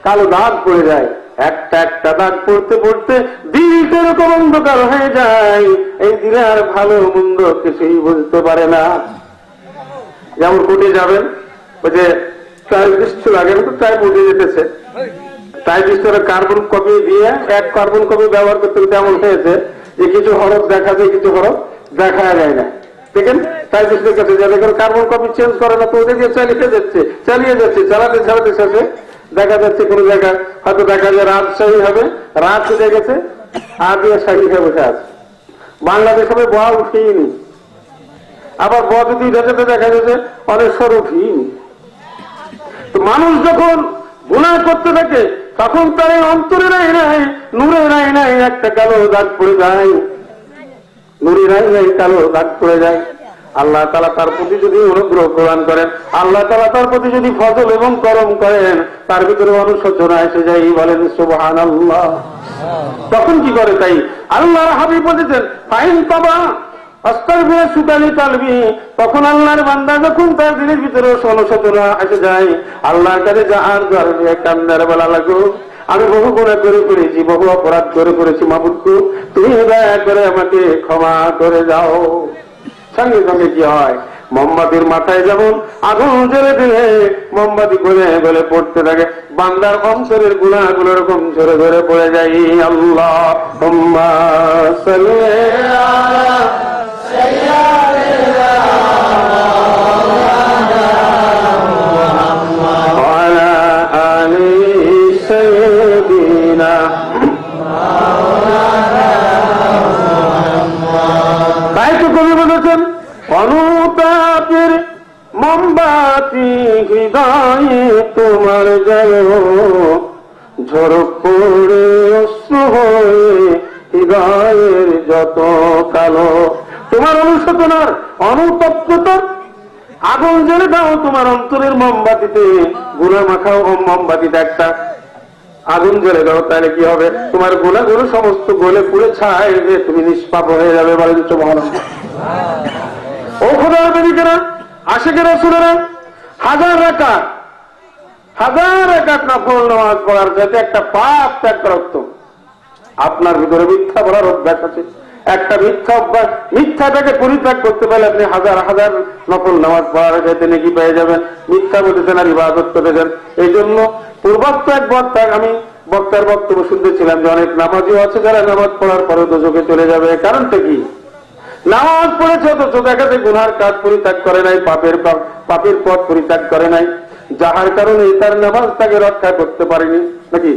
A: কালো দাগ পড়ে যায়। একটা একটা দাগ পড়তে পড়তে দিল এরকম অন্ধকার হয়ে যায়, এই দিলে আর ভালো মন্দ কিছুই বুঝতে পারে না। যেমন কোর্টে যাবেন, ওই যে টাইপিস্ট লাগে তো টাইপ উঠে যেতেছে, টাইপিস্টের কার্বন কপি দিয়ে এক কার্বন কপি ব্যবহার করতে এমন হয়েছে যে কিছু হরফ দেখা যায়, কিছু হরফ দেখা যায় না। দেখেন টাইপিস্টের কাছে যাবে, কার্বন কপি চেঞ্জ করে না তো ওদের দিয়ে চালিয়ে যাচ্ছে চালাতে চালাতে শেষে দেখা যাচ্ছে কোন জায়গায় হয়তো দেখা যায় রাজশাহী হবে, রাত উঠে গেছে, আর দিয়ে শাহী হয়ে বসে আছে। বাংলাদেশ হবে ব উঠিনি, আবার ব যদি উঠেছে দেখা যাচ্ছে অনেক স্বর উঠিনি। তো মানুষ যখন গুনাহ করতে থাকে তখন তার অন্তরের আয়নায় নূরের আয়নায় একটা কালো দাগ পড়ে যায়, নূরের আয়নায় কালো দাগ পড়ে যায়। আল্লাহ তাআলা তার প্রতি যদি অনুগ্রহ প্রদান করেন, আল্লাহ তাআলা তার প্রতি যদি ফজল এবং করম করেন, তার ভিতরে অনুশোচনা এসে যায়। বলেন সুবহানাল্লাহ। তখন কি করে? তাই আল্লাহর হাবিব বলেছেন, ফাইন তাবা আস্তাগফির সুকালি কালবি। তখন আল্লাহর বান্দা যখন তার দিলের ভিতরে অনুশোচনা এসে যায়, আল্লাহর কাছে যার জড়িয়ে কান্নার বলা লাগো, আমি বহু গুনাহ করে করেছি, বহু অপরাধ করে করেছি, মাবুদ তুমি দয়া করে আমাকে ক্ষমা করে যাও। সঙ্গে সঙ্গে কি হয়? মোমবাতির মাথায় যেমন আগুন জ্বলে দিলে মোমবাতি গলে গলে পড়তে থাকে, বান্দার অন্তরের গুনাহগুলো এরকম ঝরে ঝরে পড়ে যায়। আল্লাহুম্মা সাল্লি আলা সাইয়্যিদিনা মুহাম্মদ ওয়া আলা আলি সাইয়্যিদিনা মুহাম্মদ। তাই তো কবি বলেছেন, অনুতাপের মোমবাতি হৃদয়ে তোমার জয়, ঝড় পড়ে অশ্রু হয়ে হৃদয়ের যত কালো। তোমার অনুশোচনার অনুতপ্ততার আগুন জ্বেলে দাও তোমার অন্তরের মোমবাতিতে, গুনাহ মাখাও মোমবাতিতে একটা আগুন জ্বেলে দাও, তাহলে কি হবে? তোমার গুনাহগুলো সমস্ত গলে পুড়ে ছাই যে তুমি নিষ্পাপ হয়ে যাবে। বলেন সুবহানাল্লাহ। ও খোদার বেদিকেরা, আশিকের রাসূলেরা, হাজার রাকাত নফল নামাজ পড়ার চাইতে একটা পাপ ত্যাগ করা উত্তম। আপনার ভিতরে মিথ্যা বলার অভ্যাস আছে, একটা মিথ্যা অভ্যাস, মিথ্যাটাকে পরিত্যাগ করতে পারলে আপনি হাজার হাজার নফল নামাজ পড়ার চাইতে নেকি পেয়ে যাবেন। মিথ্যা বলেছেন আর ইবাদত করেছেন। এই জন্য পূর্বাত্ম এক আমি বক্তার বক্তব্য শুনতেছিলাম যে অনেক নামাজিও আছে যারা নামাজ পড়ার পরে দোজখে চলে যাবে। কারণটা কি? নামাজ পড়েছে অথচ দেখা যায় গুনার কাজ পরিত্যাগ করে নাই, পাপের পথ পরিত্যাগ করে নাই, যাহার কারণে তার নামাজ তাকে রক্ষা করতে পারেনি। নাকি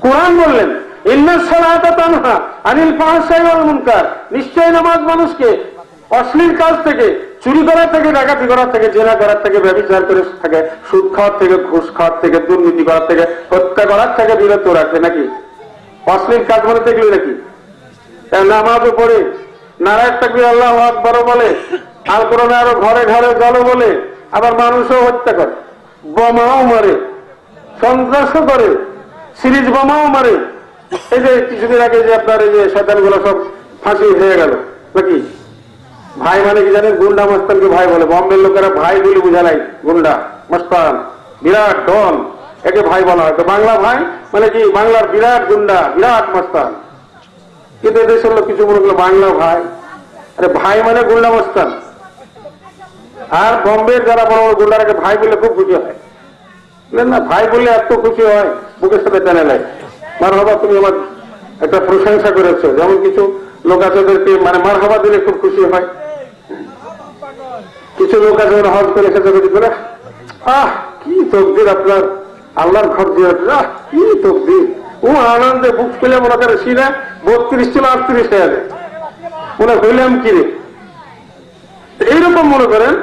A: কোরআন বললেন, ইন্নাস সালাতা তানহা আনিল ফাহশাই ওয়াল মুনকার, নিশ্চয় নামাজ মানুষকে অশ্লীল কাজ থেকে, চুরি করার থেকে, ডাকাতি করার থেকে, জেনা করার থেকে, ব্যভিচার করে থাকে, সুদ খাওয়ার থেকে, ঘুষ খাওয়ার থেকে, দুর্নীতি করার থেকে, হত্যা করার থেকে বিরত রাখবে। নাকি অশ্লীল কাজ মনে দেখলে নাকি নামাজও পড়ে, নারায়ণ তাকবীর আল্লাহু আকবার বলে, আল কোরআনে আরো ঘরে ঘরে জল বলে, আবার মানুষও হত্যা করে, বোমাও মারে, সন্ত্রাসও করে, সিরিজ বোমাও মারে। এই যে কিছুদিন আগে যে আপনার এই যে শয়তানগুলো সব ফাঁসি হয়ে গেল নাকি। ভাই মানে কি জানেন, গুন্ডা মস্তানকে ভাই বলে। বম্বের লোকেরা ভাই বলে বুঝা নাই, গুন্ডা মস্তান বিরাট ডন, একে ভাই বলা হয়। তো বাংলা ভাই মানে কি, বাংলার বিরাট গুন্ডা, বিরাট মস্তান। কিন্তু এদেশের লোক কিছু মনে করলো বাংলা ভাই, আরে ভাই মানে গুন্ডা মস্তান। আর বম্বের যারা বড় বড় গুন্ডারাকে ভাই বললে খুব খুশি হয় না, ভাই বললে এত খুশি হয় বুকের সাথে টেনে নেয়। মারহাবা তুমি আমার একটা প্রশংসা করেছো, যেমন কিছু লোক আছে ওদেরকে মানে মারহাবা দিলে খুব খুশি হয়। কিছু লোক আছে ওরা হজ করে এসেছে করে, কি তকদির আপনার, আল্লাহর ঘর দিয়ে কি তকদির, ও আনন্দে বুক পেলে মনে করে সিনা 32 ছিল 38 হয়ে যায়, মনে হইলাম কি রে। এইরকম মনে করেন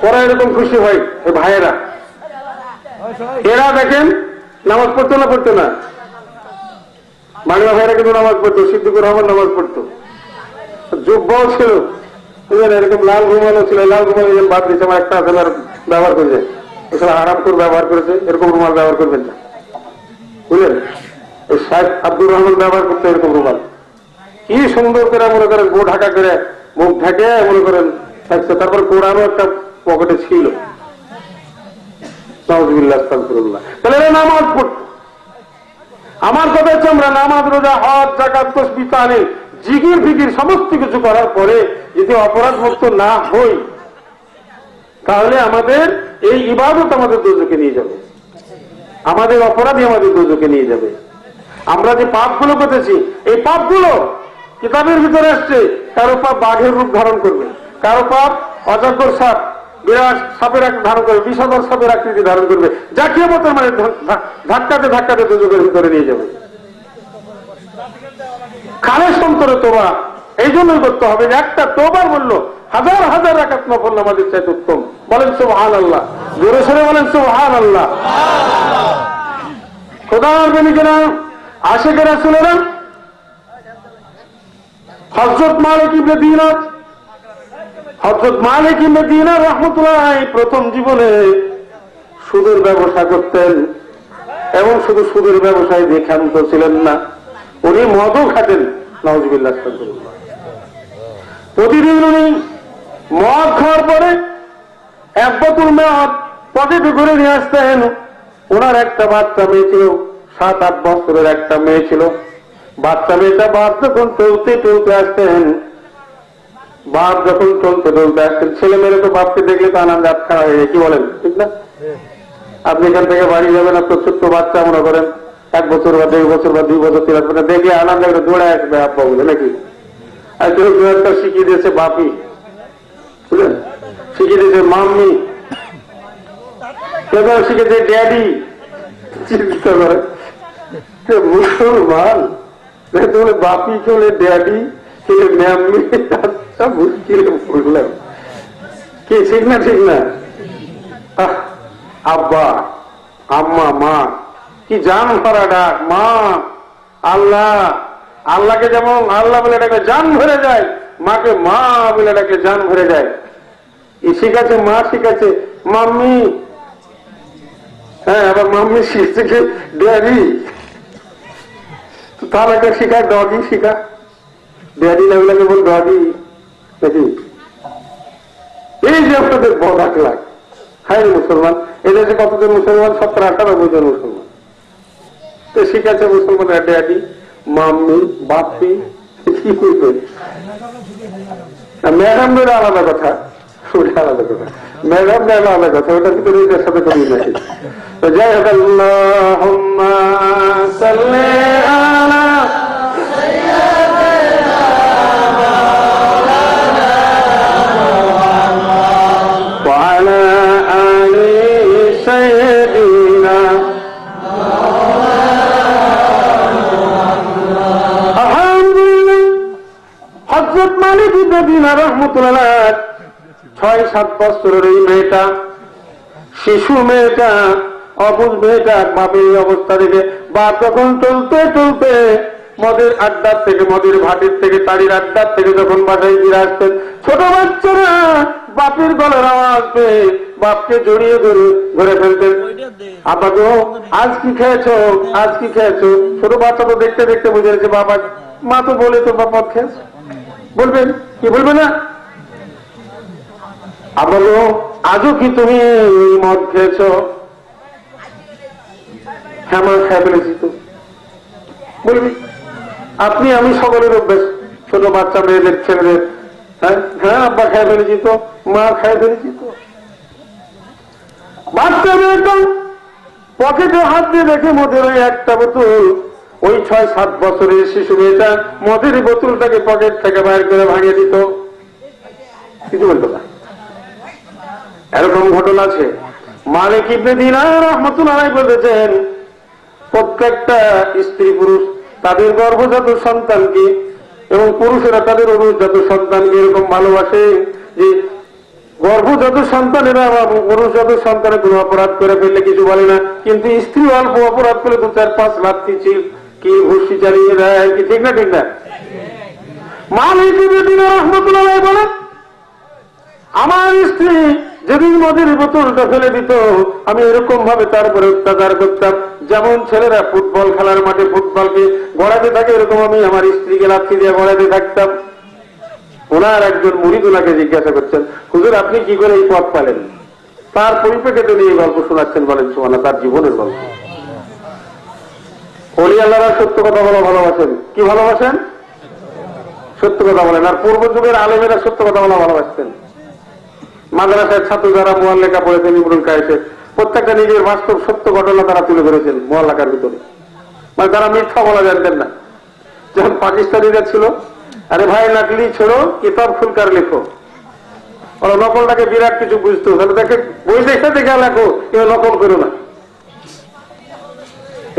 A: ওরা এরকম খুশি হয় এই ভাইয়েরা। এরা দেখেন নামাজ পড়তো না, পড়তো না, বাংলা ভাইয়েরা কিন্তু নামাজ পড়তো, সিদ্দিকুর রহমান নামাজ পড়তো, যুব্বাও ছিল, এরকম লাল রুমালও ছিল। লাল রুমাল বাদ দিচ্ছে, আমার একটা আছে ব্যবহার করে যায়, এছাড়া আরাম করে ব্যবহার করেছে, এরকম রুমাল ব্যবহার করবেন না, বুঝলেন। এই শাহেদ আব্দুর রহমান ব্যবহার করতে এরকম রুমাল, কি সুন্দর করে মনে করেন গো ঢাকা করে মুখ ঢাকে মনে করেন থাকছে। তারপর কোরআনও একটা পকেটে ছিল। তাহলে এরা নামাজ পড়ত। আমার কথা হচ্ছে আমরা নামাজ, রোজা, হজ, যাকাত, তাসবিহ, তাহলিল, জিকির ফিকির সমস্ত কিছু করার পরে যদি অপরাধ মুক্ত না হই, তাহলে আমাদের এই ইবাদত আমাদের দোজখে নিয়ে যাবে, আমাদের অপরাধী আমাদের দোজখে নিয়ে যাবে। আমরা যে পাপগুলো করতেছি, এই পাপগুলো কিতাবের ভিতরে আসছে, কারো পাপ বাঘের রূপ ধারণ করবে, কারো পাপ অজগর সাপ, বিরাট সাপের আকৃতি ধারণ করবে, বিষধর সাপের আকৃতি ধারণ করবে, যা কিয়ামতের মানে ধাক্কাতে ধাক্কাতে দোজখের ভিতরে নিয়ে যাবে। খালেস অন্তরে তোবা এই জন্যই করতে হবে যে একটা তোবার মূল্য হাজার হাজার রাকাত নফল নামাজের চাইতে উত্তম। বলেন সুবহানাল্লাহ, জোরে সোরে বলেন সুবহানাল্লাহ। খোদার বেনিকেরা, আশিকে রাসূলেরা, হযরত মালিক ইবনে দিনার, হযরত মালিক ইবনে দিনার রাহমাতুল্লাহ প্রথম জীবনে সুদের ব্যবসা করতেন, এবং শুধু সুদের ব্যবসায় ক্ষান্ত ছিলেন না, উনি মদও খাতেন। নাউযুবিল্লাহ। প্রতিদিন উনি মদ খাওয়ার পরে এক বোতল মদ পকেটে করে নিয়ে আসতেন। ওনার একটা বাচ্চা মেয়ে ছিল, 7-8 বছরের একটা মেয়ে ছিল। বাচ্চা মেয়েটা বাপ যখন চলতে চলতে আসতেন, বাপ যখন চলতে চলতে আসতেন, ছেলে মেয়েরা তো বাপকে দেখলে তো আনন্দ খাওয়া হয়ে যায়, কি বলেন ঠিক না? আপনি এখান থেকে বাড়ি যাবেন, আপনার ছোট্ট বাচ্চা মনে করেন 1 বছর বা 1.5 বছর বা 2 বছর 3 বছর দেখলে আনন্দ করে দৌড়ে আসবে আব্বা বলে নাকি। আর কেউ কেউ একটা শিখিয়ে দিয়েছে বাপি, বুঝলেন, শিখিয়ে দিয়েছে মাম্মি, কেউ শিখেছে ড্যাডি। চিন্তা করে মুসলমান তুমি বাপি চলে ড্যাডি চলে ম্যাম্মি, মুশকিল বুঝলাম কি, ঠিক না ঠিক না? আব্বা, আম্মা, মা, কি জান ভরা ডাক, মা, আল্লাহ। আল্লাহকে যেমন আল্লাহ বলে ডাকলে জান ভরে যায়, মাকে মা বলে ডাকলে জান ভরে যায়। শিখাচ্ছে মা, শিখাচ্ছে মাম্মি, হ্যাঁ, আবার মাম্মি শিখছে ড্যাডি। তাহলে শিখা ডগি, শিখা ড্যাডি লাগলে বল ডগি নাকি। এই যে আপনাদের বড় লাখ, হ্যাঁ মুসলমান, এদেশে কতজন মুসলমান? 17-18 জন মুসলমান। তো শিখাচ্ছে মুসলমান ড্যাডি, মাম্মি, বাপি, কি করবে। ম্যাডামদের আলাদা কথা, আলাদা কথা, ম্যাডাম আলাদা কথা, ওটা কিন্তু নিজের সাথে করি নাকি। তো যাই হোক, আল্লাহুম্মা সাল্লি আলা ওয়া আলা আলি সাইয়্যিদিনা ইবনে রাহমাতুল্লাহ 6-7 বছরের এই মেয়েটা, শিশু মেয়েটা, অবুঝ মেয়েটা, বাপের অবস্থা দেখে বাপ যখন চলতে চলতে মদের আড্ডার থেকে, মদের ভাটির থেকে, তাড়ির আড্ডার থেকে যখন বাসায় ফিরে আসতেন, ছোট বাচ্চারা বাপের গলার আওয়াজ পেয়ে বাপকে জড়িয়ে ধরে ফেলতেন। আব্বা গো আজ কি খেয়েছো, আজ কি খেয়েছো? ছোট বাচ্চা তো দেখতে দেখতে বুঝে গেছে বাবা, মা তো বলে তো বাবা খেয়েছে, বলবেন কি বলবে না? আব্বা গো আজও কি তুমি মদ খেয়েছো? হ্যাঁ মা খেয়ে ফেলেছি তো, বলবি। আপনি আমি সকলের অভ্যাস, ছোট বাচ্চা মেয়েদের ছেলেদের, হ্যাঁ হ্যাঁ আব্বা খেয়ে ফেলেছি তো, মা খেয়ে ফেলেছি তো। বাচ্চা মেয়েটা পকেটে হাত দিয়ে দেখে মদের ওই একটা বোতল, ওই 6-7 বছরের শিশু মেয়েটা মদের বোতলটাকে পকেট থেকে বাইর করে ভাঙিয়ে দিত, কিছু বলতো না। এরকম ঘটনা আছে। মালিক ইবনে দিনার রাহমাতুল্লাহ আলাইহি বলেছেন, প্রত্যেকটা স্ত্রী পুরুষ তাদের গর্ভজাত সন্তানকে এবং পুরুষেরা তাদের অনুজাত সন্তানকে এরকম ভালোবাসে যে গর্ভজাত সন্তানেরা বা পুরুষজাত সন্তানের কোনো অপরাধ করে ফেললে কিছু বলে না, কিন্তু স্ত্রী অল্প অপরাধ করে 2-4-5 লাথি কি ঘুষি চালিয়ে দেয়, কি ঠিক না? ঠিক না? মালিক ইবনে দিনার রাহমাতুল্লাহ আলাইহি বলেন, আমার স্ত্রী যেদিন মদের বোতলটা ফেলে দিত আমি এরকম ভাবে তারপরে অত্যাচার করতাম, যেমন ছেলেরা ফুটবল খেলার মাঠে ফুটবলকে গড়াতে থাকে এরকম আমি আমার স্ত্রীকে লাথি দিয়ে গড়াতে থাকতাম। ওনার একজন মুরিদ ওনাকে জিজ্ঞাসা করছেন, হুজুর আপনি কি করে এই পথ পেলেন? তার পরিপ্রেক্ষিতে নিয়ে গল্প শোনাচ্ছেন, বলেন সুবহানাল্লাহ, তার জীবনের গল্প। ওলি আল্লাহরা সত্য কথা বলা ভালোবাসেন। কি ভালোবাসেন? সত্য কথা বলেন। আর পূর্ব যুগের আলেমেরা সত্য কথা বলা ভালোবাসতেন। মাদ্রাসায় ছাত্র যারা মুআল্লাকা পড়েছেন, ইমরুল কায়েসে, প্রত্যেকটা নিজের বাস্তব সত্য ঘটনা তারা তুলে ধরেছেন মুআল্লাকার ভিতরে, মানে তারা মিথ্যা বলা জানতেন না। যখন পাকিস্তানিরা ছিল, আরে ভাই নাকলি ছোড়ো, কিতাব খুলকার লেখো, ওরা নকলটাকে বিরাট কিছু বুঝতো, তাহলে তাকে বই দেখে দেখে লেখো, কেউ নকল করো না,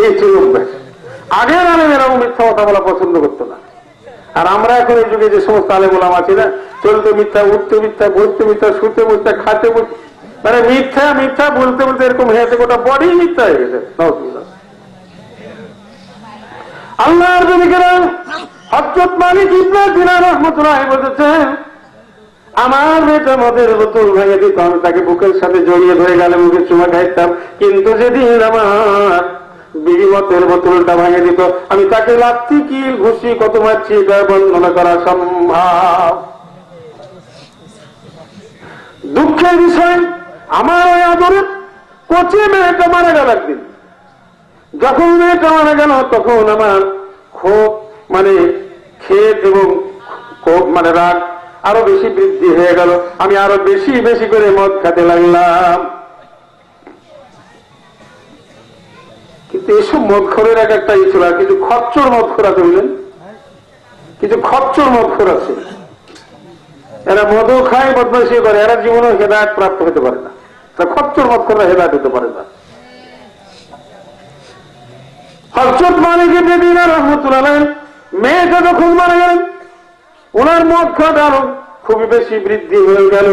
A: এই ছিল অভ্যাস। আগের আলেমেরা মিথ্যা কথা বলা পছন্দ করতো না। আর আমরা এখন এই যুগে যে সমস্ত আলেম ওলামা আছি না, চলতে মিথ্যা, উঠতে মিথ্যা, বসতে মিথ্যা, শুতে মিথ্যা, খাতে মিথ্যা, মানে মিথ্যা মিথ্যা বলতে বলতে এরকম হয়েছে গোটা বডি মিথ্যা হয়ে গেছে। আল্লাহর নবীরা হযরত মালিক ইবনে দিনার রাহমাতুল্লাহ বলেছেন, আমার মেয়েটা মদের বোতল ভেঙে দিত, আমি তাকে বুকের সাথে জড়িয়ে ধরে গেলে মুখে চুমা খাইতাম, কিন্তু যেদিন আমার বিড়ি মতের বোতলটা ভেঙে দিত আমি তাকে লাথি কি ঘুষি কত মারছি এটা বর্ণনা করা সম্ভব। দুঃখের বিষয়, আমার ওই আদরের কচি মেয়েটা মারা গেল একদিন। যখন মেয়েটা মারা গেল তখন আমার ক্ষোভ, মানে খেদ এবং ক্ষোভ মানে রাগ আরো বেশি বৃদ্ধি হয়ে গেল। আমি আরো বেশি বেশি করে মদ খেতে লাগলাম। কিন্তু এসব মদখোরের এক একটা ই ছিল, কিছু খচ্চর মদখোর আছে, বুঝলেন, কিছু খচ্চর মদখোর আছে, এরা মদও খায়, বদমাইশি করে, এরা জীবনে হেদায়েত প্রাপ্ত হতে পারে না। খচ্চর মদখোররা হেদায়েত হতে পারে না। হযরত মালিক ইবনে দিনার রাহমাতুল্লাহ আলাইহি মেয়েটা যখন মারা গেলেন, ওনার মদ খাওয়াটা আরো খুবই বেশি বৃদ্ধি হয়ে গেল।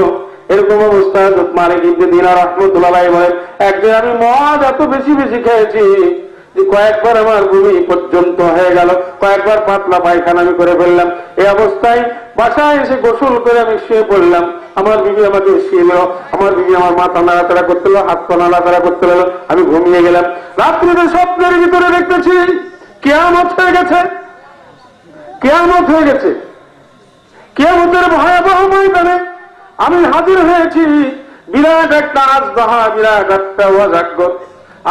A: এরকম অবস্থা হযরত মালিক ইবনে দিনার রাহমাতুল্লাহ আলাইহি বলেন, একদিন আমি মদ এত বেশি বেশি খেয়েছি যে কয়েকবার আমার বমি পর্যন্ত হয়ে গেল, কয়েকবার পাতলা পায়খানা আমি করে ফেললাম। এই অবস্থায় বাসায় এসে গোসল করে আমি শুয়ে পড়লাম। আমার বিবি আমাকে শুয়ে এলো, আমার বিবি আমার মাথা নাড়াচাড়া করতে হলো, হাত পা নাড়াচাড়া করতে হলো, আমি ঘুমিয়ে গেলাম। রাত্রিতে স্বপ্নের ভিতরে দেখতেছি কিয়ামত হয়ে গেছে, কিয়ামত হয়ে গেছে। কিয়ামতের ভয়াবহ ময়দানে আমি হাজির হয়েছি। বিরাট একটা আজদাহা, বিরাট একটা অজাগ্য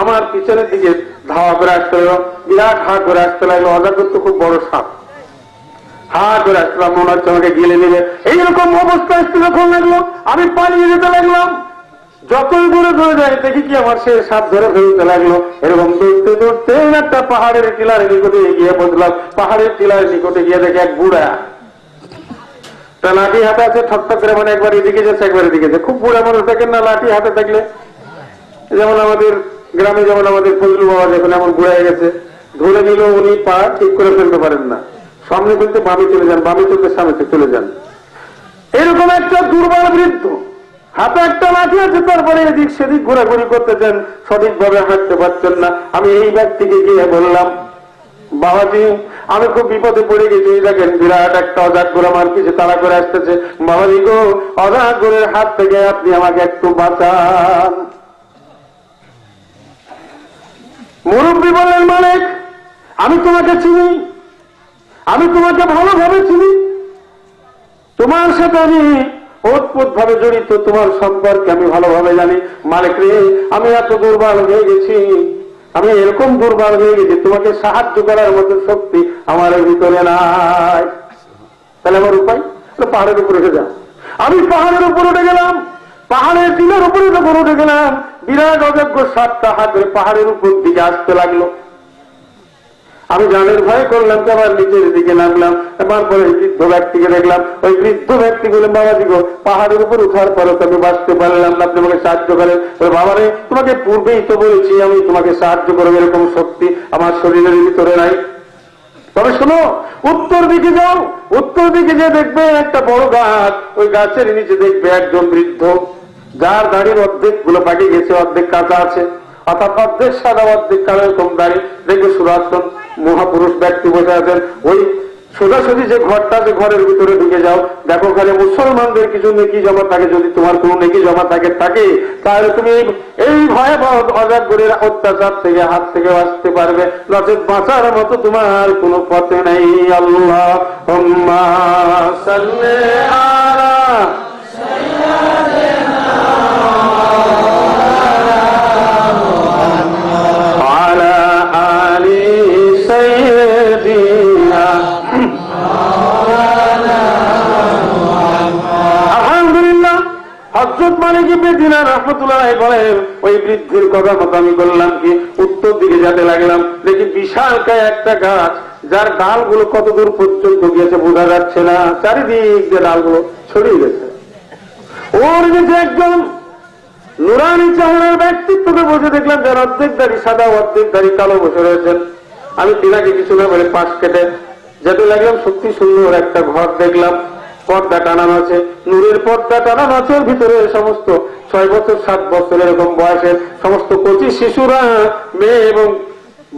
A: আমার পিছনের দিকে ধাওয়া করে আসতে লাগলো, বিরাট হা করে আসতে লাগলো। অজাগ্য তো খুব বড় সাপ, হা করে আসলাম, মনে হচ্ছে আমাকে গিলে নেবে, এইরকম অবস্থা আসতে যখন লাগলো আমি পালিয়ে যেতে লাগলাম। যতই দূরে দূরে যাই দেখি কি আমার সে সাপ ধরে ফেলতে লাগলো। এরকম দৌড়তে দৌড়তে একটা পাহাড়ের টিলার নিকটে গিয়ে বসলাম। পাহাড়ের টিলার নিকটে গিয়ে দেখে এক বুড়া, লাঠি হাতে আছে, ঠকঠক করে, মানে একবার এদিকে যাচ্ছে একবার এদিকে যাচ্ছে। খুব বুড়া মানুষ দেখেন না, লাঠি হাতে থাকলে, যেমন আমাদের গ্রামে যেমন আমাদের ফজলু বাবা যখন এমন বুড়া হয়ে গেছে, ধরে নিল উনি পা ঠিক করে ফেলতে পারেন না, সামনে ফেলতে বামে চলে যান, বামে চলতে সামনে চলে যান। এরকম একটা দুর্বল বৃদ্ধ, হাতে একটা লাঠি আছে, তারপরে এদিক সেদিক ঘোরাঘুরি করতেছেন, সঠিকভাবে হাঁটতে পারছেন না। আমি এই ব্যক্তিকে গিয়ে বললাম, বাবাজি আমি খুব বিপদে পড়ে গেছি, দেখেন বিরাট একটা অজাগর আমার কিছু তাড়া করে আসতেছে, বাবাজি গো অজাগরের হাত থেকে আপনি আমাকে একটু বাঁচান। মুরব্বী বললেন, মালিক আমি তোমাকে চিনি, আমি তোমাকে ভালোভাবে চিনি, তোমার সাথে আমি ওতপ্রোত ভাবে জড়িত, তোমার সম্পর্কে আমি ভালোভাবে জানি। মালিক রে আমি এত দুর্বল হয়ে গেছি, আমি এরকম দুর্বল হয়ে গেছি, তোমাকে সাহায্য করার মতো শক্তি আমার ভিতরে নাই। তাহলে আমার উপায় পাহাড়ের উপরে উঠে যাও। আমি পাহাড়ের উপর উঠে গেলাম, পাহাড়ের টিলার উপরে যখন উঠে গেলাম, বিরাট অযোগ্য 7টা হাত ধরে পাহাড়ের উপর দিকে আসতে লাগলো। আমি জানের ভয় করলাম, আবার নিচের দিকে নামলাম। তারপরে বৃদ্ধ ব্যক্তিকে দেখলাম, ওই বৃদ্ধ ব্যক্তি বলে, বাবাজি গো পাহাড়ের উপর উঠার পরে তো আমি বাঁচতে পারলাম না, আপনি আমাকে সাহায্য করেন। বাবারে তোমাকে পূর্বেই তো বলেছি আমি তোমাকে সাহায্য করবো, এরকম শক্তি আমার শরীরের ভিতরে নাই। তবে শোনো, উত্তর দিকে যাও, উত্তর দিকে যে দেখবে একটা বড় গাছ, ওই গাছের নিচে দেখবে একজন বৃদ্ধ, যার দাড়ির অর্ধেক গুলো পাকে গেছে, অর্ধেক কাঁচা আছে, অর্থাৎ অর্ধেক সাদা অর্ধেক কালো এরকম দাড়ি, দেখবে সুদর্শন মহাপুরুষ ব্যক্তি বসে আছেন। ওই সোজাসুজি যে ঘরটা আছে, ঘরের ভিতরে ঢুকে যাও, দেখো ওখানে মুসলমানদের কিছু নেকি জমা থাকে, যদি তোমার কোনো নেকি জমা থাকে তাহলে তুমি এই ভয়াবহ অজাগরের অত্যাচার থেকে হাত থেকে বাঁচতে পারবে, নচেত বাঁচার মতো তোমার কোনো পথে নেই। আল্লাহুম্মা সাল্লি আলা হযরত মালিক ইবনে দিনার রাহমাতুল্লাহ বলেন, ওই বৃদ্ধের কথা মতো আমি করলাম কি, উত্তর দিকে যেতে লাগলাম, দেখি বিশালকায় একটা গাছ, যার ডালগুলো কত দূর পর্যন্ত গিয়েছে বোঝা যাচ্ছে না, চারিদিক দিয়ে ডালগুলো ছড়িয়ে গেছে। ওর নিচে একজন নুরানি চেহারার ব্যক্তিত্বকে বসে দেখলাম, যার অর্ধেক দাড়ি সাদা অর্ধেক দাড়ি কালো বসে রয়েছেন। আমি তিনাকে কিছু না বলে পাশ কেটে যেতে লাগলাম। সত্যি সুন্দর একটা ঘর দেখলাম, পর্দা টানানো আছে, নূরের পর্দা টানানো আছে। ভিতরে সমস্ত 6 বছর 7 বছর এরকম বয়সের সমস্ত কচি শিশুরা, মেয়ে এবং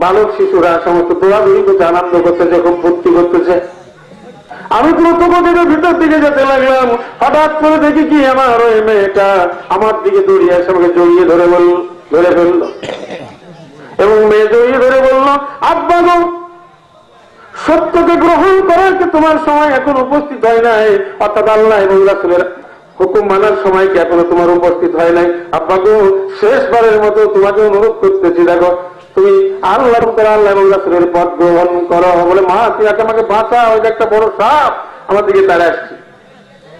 A: বালক শিশুরা সমস্ত দৌড়াদৌড়ি করতে, আনন্দ করতে, যখন ভর্তি করতেছে। আমি প্রথমে ভিতর দিকে যেতে লাগলাম, হঠাৎ করে দেখি কি আমার ওই মেয়েটা আমার দিকে দৌড়িয়ে এসে আমাকে জড়িয়ে ধরে ফেললো, এবং মেয়ে জড়িয়ে ধরে বলল, আব্বা গো সত্যকে গ্রহণ করার কি তোমার সময় এখন উপস্থিত হয় নাই, অর্থাৎ আল্লাহ এবং রাসূলের হুকুম মানার সময় কি এখনো তোমার উপস্থিত হয় নাই। আব্বা গো শেষবারের মতো তোমাকে অনুরোধ করতেছি, দেখো তুমি আল্লাহ এবং রাসূলের পথ গ্রহণ করো। বলে, মা তুই আগে আমাকে বাঁচা, ওই যে একটা বড় সাপ আমার দিকে তারা আসছে,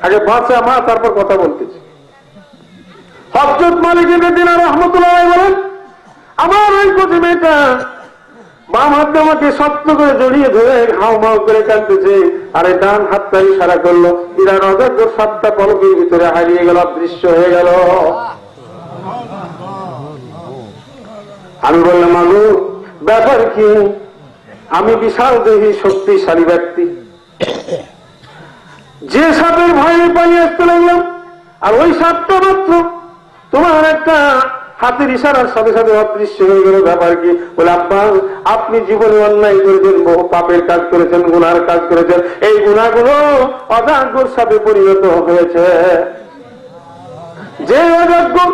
A: আগে বাঁচা মা, তারপর কথা বলতেছি। হযরত মালিক ইবনে দিনার রাহমাতুল্লাহ বলেন, আমার ওই কচি মেয়েটা বাম হাতে আমাকে শক্ত করে জড়িয়ে ধরে হাও মাও করে কাঁদতেছে, আর এই ডান হাতটা ইশারা করলো, বিরাট অজাগর 7টা পলকের ভিতরে হারিয়ে গেল, অদৃশ্য হয়ে গেল। আমি বললাম, আগু ব্যাপার কি? আমি বিশাল দেহী শক্তিশালী ব্যক্তি, যে সাপের ভয়ে পালিয়ে আসতে লাগলাম, আর ওই সাপটা মাত্র তোমার একটা হাতের ইশারার সাথে সাথে অদৃশ্য হয়ে গেল। ব্যাপার কি? বলে, আব্বা আপনি জীবনে অন্যায় করেছেন, বহু পাপের কাজ করেছেন, গুনার কাজ করেছেন, এই গুনাহগুলো অজাগর সাপে পরিণত হয়েছে। যে অজাগর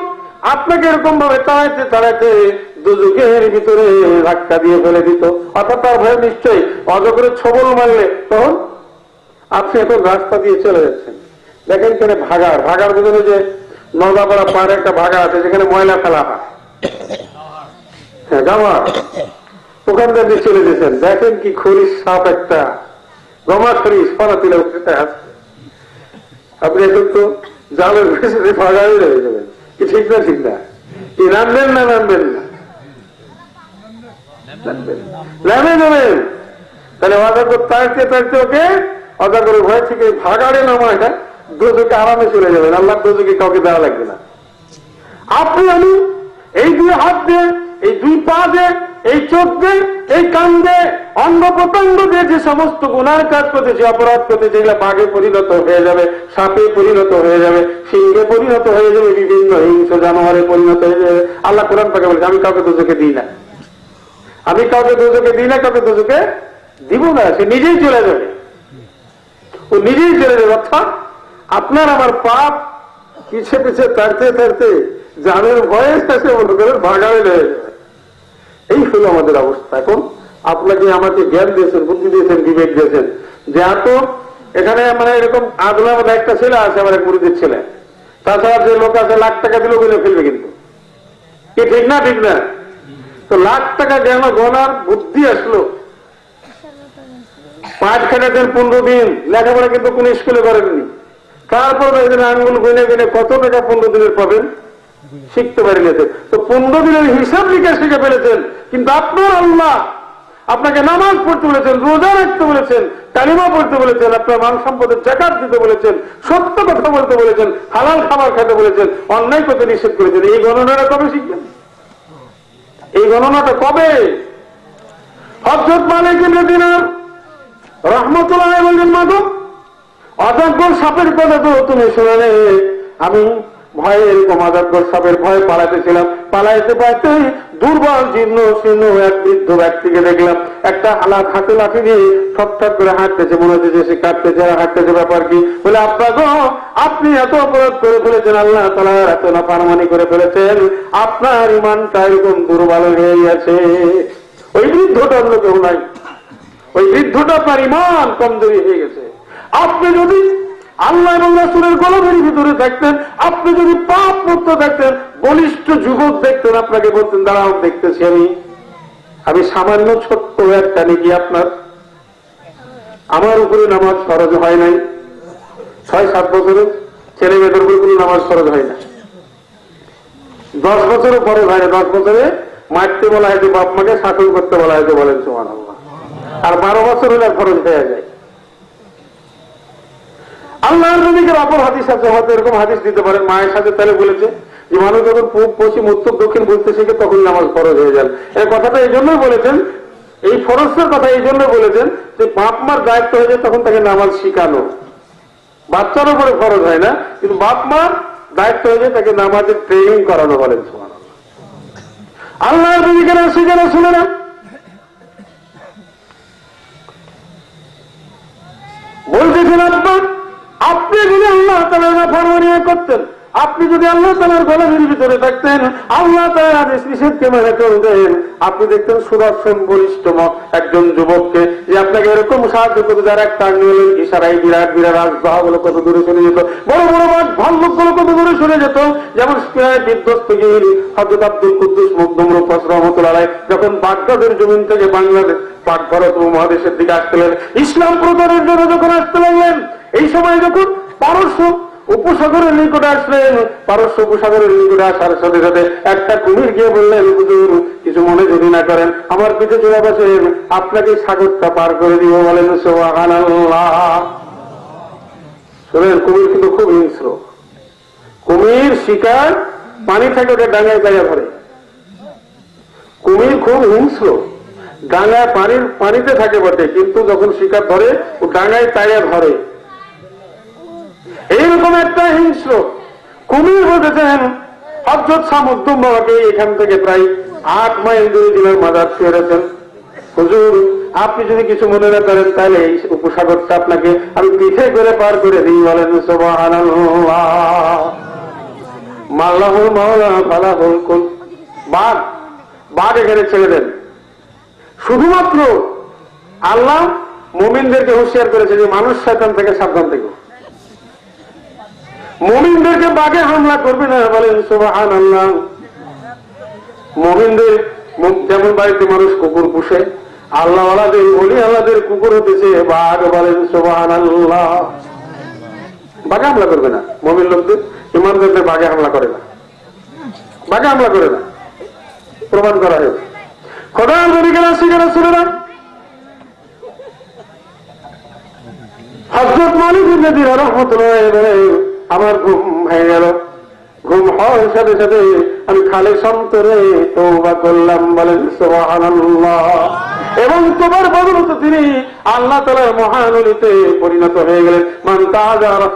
A: আপনাকে এরকম ভাবে তাড়াইতে তাড়াইতে দুজকের ভিতরে ধাক্কা দিয়ে ফেলে দিত, অর্থাৎ তার ভয়ে নিশ্চয়ই অজাগরের ছবল মারলে তখন আপনি এখন রাস্তা দিয়ে চলে যাচ্ছেন। দেখেন কেন ভাগার ভিতরে যে নদাপাড়া পাড়ে একটা ভাগা আছে, যেখানে ময়লা ফেলা হয়, হ্যাঁ গামা, ওখান থেকে চলে যেতেন, দেখেন কি খরিস সাপ একটা, গমা খরিস পানা তুলে উঠতে আসছে, আপনি এখন তো জালের ভেসে ভাগাই রয়ে যাবেন। কি ঠিক না? ঠিক না? কি নামবেন না? নামবেন না? নামে যাবেন। তাহলে অজাগর তাড়তে তাড়তে ওকে অজাগরের ভয় থেকে ভাগাড়ে নামায়, হ্যাঁ দোজকে আরামে চলে যাবেন, আল্লাহ দোজকে কাউকে দেওয়া লাগবে না। আপনি আমি এই 2 হাত দিয়ে, এই 2 পা দিয়ে, এই চোখ দিয়ে এই কান্দে অঙ্গ প্রত্যঙ্গ দিয়ে যে সমস্ত গুনার কাজ করতেছে, অপরাধ করতেছে, এগুলা বাঘে পরিণত হয়ে যাবে, সাপে পরিণত হয়ে যাবে, সিংহে পরিণত হয়ে যাবে, বিভিন্ন হিংস্র জানোয়ারে পরিণত হয়ে যাবে। আল্লাহ কোরআন পাকে বলছে, আমি কাউকে দোজখে দিই না, আমি কাউকে দোজখে দিই না, কাউকে দোজখে দিব না, সে নিজেই চলে যাবে, ও নিজেই চলে যাবে। অর্থাৎ আপনার আমার পাপ পিছিয়ে পিছিয়ে তাড়তে তাড়তে জানের ভয়ে শেষে মনে করেন ভাগাড়ে হয়ে যাবে। এই হলো আমাদের অবস্থা। এখন আপনাকে আমাকে জ্ঞান দিয়েছেন, বুদ্ধি দিয়েছেন, বিবেক দিয়েছেন, যে এত এখানে মানে এরকম আদলাম একটা ছেলে আছে, আমার এক মুরিদের ছেলে, তাছাড়া যে লোক আছে লাখ টাকা দিলেও কিনে ফেলবে, কিন্তু কি ঠিক না? ঠিক না? তো লাখ টাকা যেন গনার বুদ্ধি আসলো, পাঁচ খেটেছেন 15 দিন, লেখাপড়া কিন্তু কোন স্কুলে করেননি, তারপর আঙ্গুল গুনে গুনে কত টাকা 15 দিনের পাবেন শিখতে পারি না। তো 15 দিনের হিসাব নিকাশ শিখে ফেলেছেন, কিন্তু আপনার আল্লাহ আপনাকে নামাজ পড়তে বলেছেন, রোজা রাখতে বলেছেন, কালিমা পড়তে বলেছেন, আপনার মান সম্পদের জাকাত দিতে বলেছেন, সত্য কথা বলতে বলেছেন, হালাল খাবার খেতে বলেছেন, অন্যায় করতে নিষেধ করেছেন। এই গণনাটা কবে শিখবেন? এই গণনাটা কবে? হযরত মালিক ইবনে দিনার রাহমাতুল্লাহ আলাইহি বলেন, মাগো অযোগ্য সাপের কথা তো তুমি শুনে নে, আমি ভয়ে এরকম অযোগ্য সাপের ভয়ে পালাতেছিলাম, পালাইতে পারতে দুর্বল জীর্ণ শীর্ণ এক বৃদ্ধ ব্যক্তিকে দেখলাম, একটা হাতে লাঠি দিয়ে ঠকঠক করে হাঁটতেছে, মনে হচ্ছে যে সে কাটতেছে, হাঁটতেছে, ব্যাপার কি? বলে, আব্বা গো, আপনি এত অপরাধ করে ফেলেছেন, আল্লাহ তাআলার এত নাফরমানি করে ফেলেছেন, আপনার ঈমানটা এরকম দুর্বল হয়ে গেছে। ওই বৃদ্ধটা অন্য কেউ নাই, ওই বৃদ্ধটা আপনার ঈমান কমজোরি হয়ে গেছে। আপনি যদি আল্লাহ এবং রাসূলের গোলামের ভিতরে থাকতেন, আপনি যদি পাপ মুক্ত থাকতেন, বলিষ্ঠ যুবক দেখতেন, আপনাকে বলতেন, দাঁড়াও দেখতেছি আমি সামান্য ছোট্ট একটা নাকি আপনার, আমার উপরে নামাজ ফরজ হয় নাই, 6-7 বছরের ছেলে মেয়েদের উপরে কোনো নামাজ ফরজ হয় না, 10 বছরও ফরজ হয় না, 10 বছরে মারতে বলা হয়েছে, বাপ মাকে শাসন করতে বলা হয়েছে, বলেন সুবহানাল্লাহ, আর 12 বছর হলে ফরজ হয়ে যায়। আল্লাহর নবীর অপর হাদিস আছে, হয়তো এরকম হাদিস দিতে পারেন, মায়ের সাথে তাহলে বলেছে যে মানুষ যখন পূব পশ্চিম উত্তর দক্ষিণ বুঝতে শিখে তখন নামাজ ফরজ হয়ে যান। এই কথাটা এই জন্যই বলেছেন, এই ফরজের কথা এই জন্য বলেছেন যে বাপ মার দায়িত্ব হয়ে যায় তখন তাকে নামাজ শিখানো, বাচ্চার উপরে ফরজ হয় না, কিন্তু বাপ মার দায়িত্ব হয়ে যায় তাকে নামাজের ট্রেনিং করানো, বলেন সুবহানাল্লাহ। আল্লাহর নবীকে না শিখে না শুনে না, বলতেছেন আপনি যদি আল্লাহ তাআলার নাফরমানি করতেন, আপনি যদি আল্লাহ তাআলার গোলামের ভিতরে থাকতেন, আল্লাহ তাআলার আদেশ নিষেধকে মেনে চলতেন, আপনি দেখতেন সুদর্শন বলিষ্ঠ একজন যুবককে যে আপনাকে এরকম সাহায্য করতে, যার একটা আঙ্গুলের ইশারায় বিরাট বিরাট রাজবাহগুলো কত দূরে চলে যেত, বড় বড় বাঘ ভাল্লুকগুলো কত দূরে সরে যেত। যেমন বিধ্বস্ত গিরি হযরত আব্দুল কুদ্দুস মখদুম রূপস রাহমাতুল্লাহ আলাইহি যখন বাগদাদের জমিন থেকে বাংলাদেশ পাক ভারত উপমহাদেশের দিকে আসছিলেন, ইসলাম প্রচারের জন্য যখন আসতে লাগলেন, এই সময় যখন পারস্য উপসাগরের নিকটে আসলেন, পারস্য উপসাগরের নিকটে আসার সাথে সাথে একটা কুমির গিয়ে বললেন, হুজুর কিছু মনে যদি না করেন, আমার পিঠে চলে বসেন, আপনাকে সাগরটা পার করে দিব, বলেন সুবহানাল্লাহ। শুনেন, কুমির কিন্তু খুব হিংস্র, কুমির শিকার পানি থেকে ওটা ডাঙায় জায়গা ধরে, কুমির খুব হিংস্র, ডাঙায় পানিতে থাকে বটে, কিন্তু যখন শিকার ধরে ও ডাঙায় তাইয়া ধরে, এইরকম একটা হিংস্র কুমির। বলতেছেন হযরত সামুদ্দুম বাবাকে এখান থেকে প্রায় 8 মাইল দূরে দিনের মাজার ছেড়েছেন, হুজুর আপনি যদি কিছু মনে না করেন তাহলে এই উপসাগরটা আপনাকে আমি পিঠে করে পার করে দিই, বলেন সুবহানাল্লাহ। মাল্লাহুল মাওলা ফালাহুল কুল, বাঘ এখানে ছেড়ে দেন। শুধুমাত্র আল্লাহ মুমিনদেরকে হুঁশিয়ার করেছে যে মানুষ শয়তান থেকে সাবধান থেকো, মুমিনদেরকে বাঘে হামলা করবে না, বলেন সুবহানাল্লাহ। মুমিনদের যেমন বাড়িতে মানুষ কুকুর পুষে, আল্লাহওয়ালাদের ওলি আল্লাহদের কুকুর হতেছে বাঘ, বলেন সুবহানাল্লাহ। বাঘে হামলা করবে না, মুমিন লোকদের ইমানদারদের বাঘে হামলা করে না, বাঘে হামলা করে না, প্রমাণ করা হয়েছে। খোদার নবীকে শিখানো ছিল না। হযরত মালিক ইবনে দিনার রাহমাতুল্লাহ আলাইহি, আমার ঘুম হয়ে গেল, ঘুম হওয়ার সাথে সাথে আমি খালি অন্তরে তওবা করলাম, বলেন সুবহানাল্লাহ। এবং তোমার বদৌলতে তিনি আল্লাহ তাআলার মহানলিতে পরিণত হয়ে গেলেন। মান তাআআল্লাহ,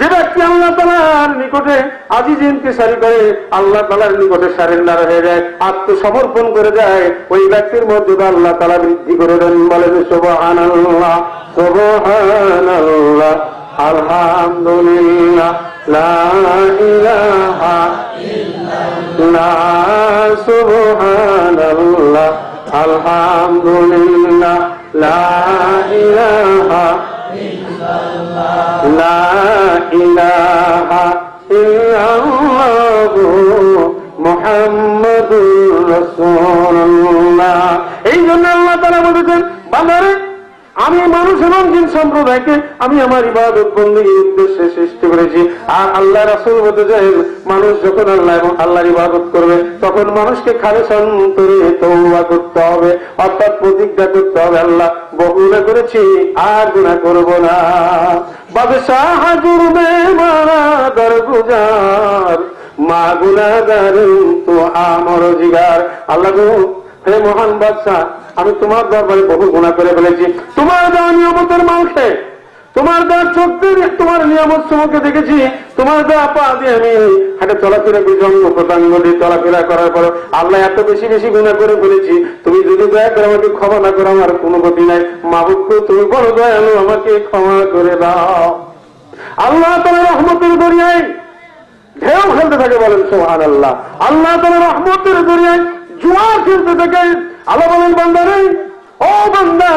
A: যে ব্যক্তি আল্লাহ তাআলার নিকটে আজিজ ইনকিসারি করে, আল্লাহ তাআলার নিকটে সারেন্ডার হয়ে যায়, আত্মসমর্পণ করে যায়, ওই ব্যক্তির মর্যাদা আল্লাহ তাআলা বৃদ্ধি করে দেন। বলেন সুবহানাল্লাহ, সুবহানাল্লাহ, আলহামদুলিল্লাহ, লা ইলাহা ইল্লাল্লাহ, সুবহানাল্লাহ, আলহামদুলিল্লাহ, লা ইলাহা ইল্লাল্লাহ, লা ইলাহা ইল্লাল্লাহু মুহাম্মাদুর রাসূলুল্লাহ। এই জন্য আল্লাহ তাআলা বলেছেন, বান্দারে আমি মানুষ এবং জিন সম্প্রদায়কে আমি আমার ইবাদত বন্দেগীর উদ্দেশ্যে সৃষ্টি করেছি। আর আল্লাহ রাসূল বলেছেন, মানুষ যখন আল্লাহ এবং আল্লাহর ইবাদত করবে তখন মানুষকে খালেস অন্তরে তওবা করতে হবে, অর্থাৎ প্রতিজ্ঞা করতে হবে, আল্লাহ বহু গুনাহ করেছি আর গুনাহ করব না। বাদশাহ জুরমে মারা দরগুজার, মা গুনাহগার তো আমর জিগার। আল্লাহ গো, হে মহান বাদশাহ, আমি তোমার দরবারে বহু গুনাহ করে ফেলেছি। তোমার দেওয়া নিয়ামতের মাল খেয়ে, তোমার দেওয়া চোখ দিয়ে তোমার নিয়ামত সমূহকে দেখেছি, তোমার দেওয়া পা দিয়ে আমি হাটে চলাফেরা করেছি, অঙ্গ প্রত্যঙ্গ দিয়ে চলাফেরা করার পর আল্লাহ এত বেশি বেশি গুনাহ করে ফেলেছি। তুমি যদি দয়া করে আমাকে ক্ষমা না করো, আমার কোনো গতি নাই। মাহবুবকে তুমি বড় দয়ালু, আমাকে ক্ষমা করে দাও। আল্লাহ তাআলার রহমতের দরিয়ায় ঢেউ খেলতে থাকে। বলেন সুবহানাল্লাহ। আল্লাহ তাআলার রহমতের দরিয়ায় জোয়ার খেলতে থাকে। আল্লাহ বলেন, বান্দারে, ও বান্দা,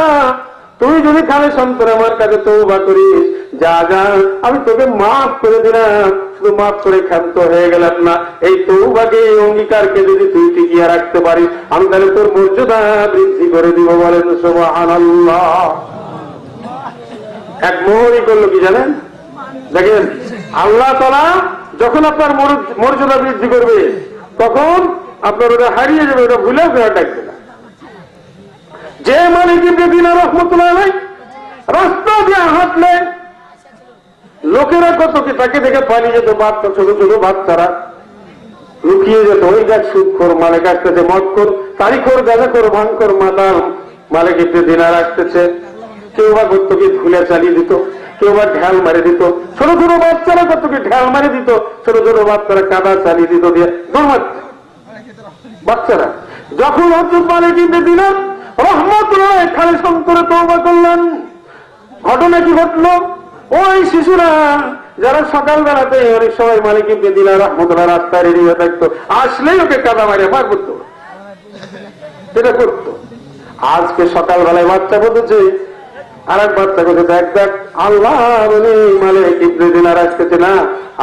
A: তুই যদি খালেস অন্তরে আমার কাছে তওবা করিস, যা যা আমি তোকে মাফ করে দিলাম। শুধু মাফ করে ক্ষান্ত হয়ে গেলাম না, এই তওবাকে, এই অঙ্গীকারকে যদি তুই টিকিয়ে রাখতে পারিস, আমি তাহলে তোর মর্যাদা বৃদ্ধি করে দিব। বলেন সুবহানাল্লাহ। এক মোহরই করলো কি জানেন? দেখেন, আল্লাহ তাআলা যখন আপনার মর্যাদা বৃদ্ধি করবে তখন আপনার ওটা হারিয়ে যাবে, ওটা ভুলে ফেরা ডাকবে না। যে মালিক ইবনে দিনার রাহমাতুল্লাহ আলাইহি রাস্তা দিয়ে হাঁটলে লোকেরা কত কি তাকে দেখে পালিয়ে যেত, বাচ্চা, ছোট ছোট বাচ্চারা লুকিয়ে যেত। ওই গাছ সুদখোর, মালিক আসতেছে, মদখোর, তারিখোর, গাঁজাখোর, ভাঙখোর, মাতাল, মালিক ইবনে দিনার আসতেছে। কেউ বা কত কি ভুলে চালিয়ে দিত, কেউ বা ঢাল মারে দিত। ছোট ছোট বাচ্চারা কত কি ঢাল মারে দিত, ছোট ছোট বাচ্চারা কাদা চালিয়ে দিত দিয়ে দৌড় বাচ্চারা। যখন হযরত মালিক ইবনে দিনার রাহমাতুল্লাহ খালেস অন্তরে তওবা করলেন, ঘটনা কি ঘটলো? ওই শিশুরা যারা সকালবেলাতে অনেক সময় মালিক ইবনে দিনার রাহমাতুল্লাহ রাস্তায় রেডি হয়ে থাকতো, আসলেই ওকে কাদা মারে মার করতো, এটা করতো। আজকে সকালবেলায় বাচ্চা বলতেছে, আর এক বাচ্চা বলছে, দেখ দেখ, আল্লাহ বলে মালিক ইবনে দিনার আসতেছে না,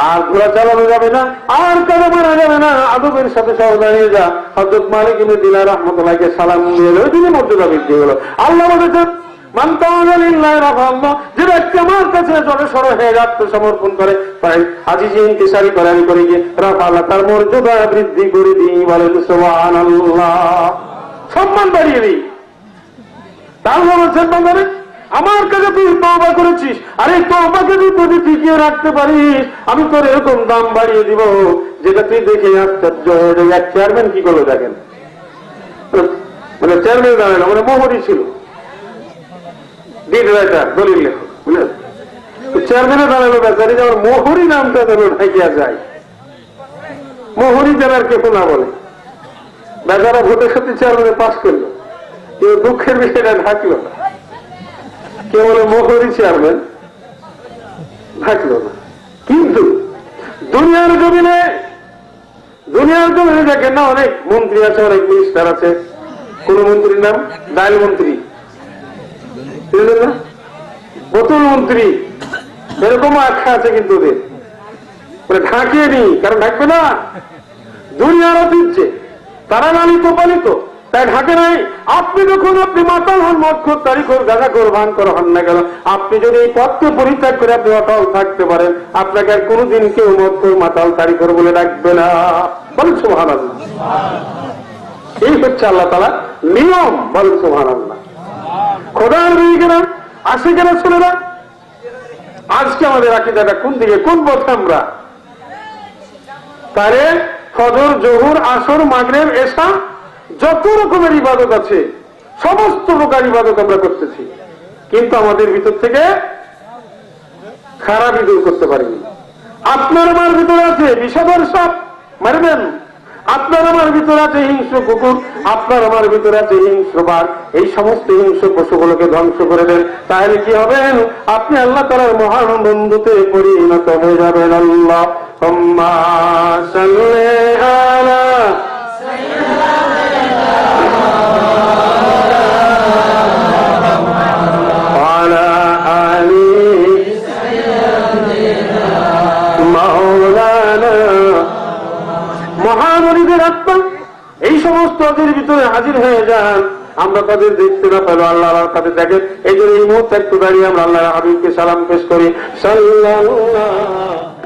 A: আর ঘোড়া চালানো যাবে না, আর কাদা মারা যাবে না, আদবের সাথে সব দাঁড়িয়ে যা। হযরত মালিক ইবনে দিনার রাহমাতুল্লাহকে সালাম দিয়ে ওই দিনে মর্যাদা বৃদ্ধি হলো। আল্লাহ বলেছেন, মান তাওয়াক্কালা লিল্লাহি রাফাআল্লাহ, যে ব্যক্তি আমার কাছে জড়সড় হয়ে আত্মসমর্পণ করে, তাই আজিজি ইনকিসারি করে, আমি করি গিয়ে রাফাআল্লাহ, তার মর্যাদা বৃদ্ধি করে দিই। বলেন সুবহানাল্লাহ। সম্মান বাড়িয়ে দিই। তাহলে বলছেন, বান্দারে, আমার কাছে তুই তওবা করেছিস, আর এই তওবাকে তুই যদি টিকিয়ে রাখতে পারিস, আমি তোর এরকম দাম বাড়িয়ে দিব যেটা তুই দেখে আশ্চর্য হয়ে যাবে। এক চেয়ারম্যান কি করলো দেখেন, মানে চেয়ারম্যান দাঁড়ায় না, মানে মোহরি ছিল, ডিড রাইটার, দলিল লেখক, বুঝলেন? চেয়ারম্যানে দাঁড়ালো, বেচারি আমার মোহরি নামটা যেন ঢাকিয়া যায়, মোহরি যেন আর কেউ না বলে। বেচারা ভোটের সাথে চেয়ারম্যানে পাস করলো, কেউ দুঃখের বিষয়টা ঢাকলো না, কেউ বলে মোহরি চেয়ারম্যান থাকলো না। কিন্তু দুনিয়ার জমিনে দেখেন না, অনেক মন্ত্রী আছে, অনেক মিনিস্টার আছে। কোন মন্ত্রীর নাম ডাইল মন্ত্রী, না বোতল মন্ত্রী, এরকম আখ্যা আছে। কিন্তু ওদের ঢাকিয়ে নি, কারণ ঢাকবে না, দুনিয়ার ঐতিহ্যে তারা লালিত পালিত, তাই ঢাকে নাই। আপনি যখন আপনি মাতাল হন, মদখোর, তারিখোর, গাঁজাখোর, ভাঙখোর হন না কেন, আপনি যদি এই পথকে পরিত্যাগ করে আপনি অটল থাকতে পারেন, আপনাকে আর কোনদিন কেউ মদখোর, মাতাল, তারিখোর বলে ডাকবে না। বলেন সুবহানাল্লাহ। এই হচ্ছে আল্লাহ তাআলার নিয়ম। বলেন সুবহানাল্লাহ। খোদার বিনা আসে কেন শুনে না? আজকে আমাদের আকীদাটা কোন দিকে, কোন পথে আমরা? তারে ফজর, জোহর, আসর, মাগরিব, এশা যত রকমের ইবাদত আছে সমস্ত প্রকার ইবাদত আমরা করতেছি, কিন্তু আমাদের ভিতর থেকে খারাপই দূর করতে পারিনি। আপনার আমার ভিতরে আছে বিষধর সাপ, মারি দেন। আপনার আমার ভিতরে আছে হিংস্র কুকুর, আপনার আমার ভিতরে আছে হিংস্র বাঘ, এই সমস্ত হিংস্র পশুগুলোকে ধ্বংস করে দেন। তাহলে কি হবেন? আপনি আল্লাহ তাআলার মহান বন্ধুতে পরিণত হয়ে যাবেন। আল্লাহুম্মা সাল্লি আলা ওয়ালা আলি মাওলানা। মহানবীদের আত্মা এই সমস্ত অদের ভিতরে হাজির হয়ে যান। আমরা তাদের দেখতে না পেলো, আল্লাহ তাদের দেখেন। এই জন্য এই মুহূর্তে একটু দাঁড়িয়ে আমরা আল্লাহ হাবিবকে সালাম পেশ করি। সাল্লাল্লাহু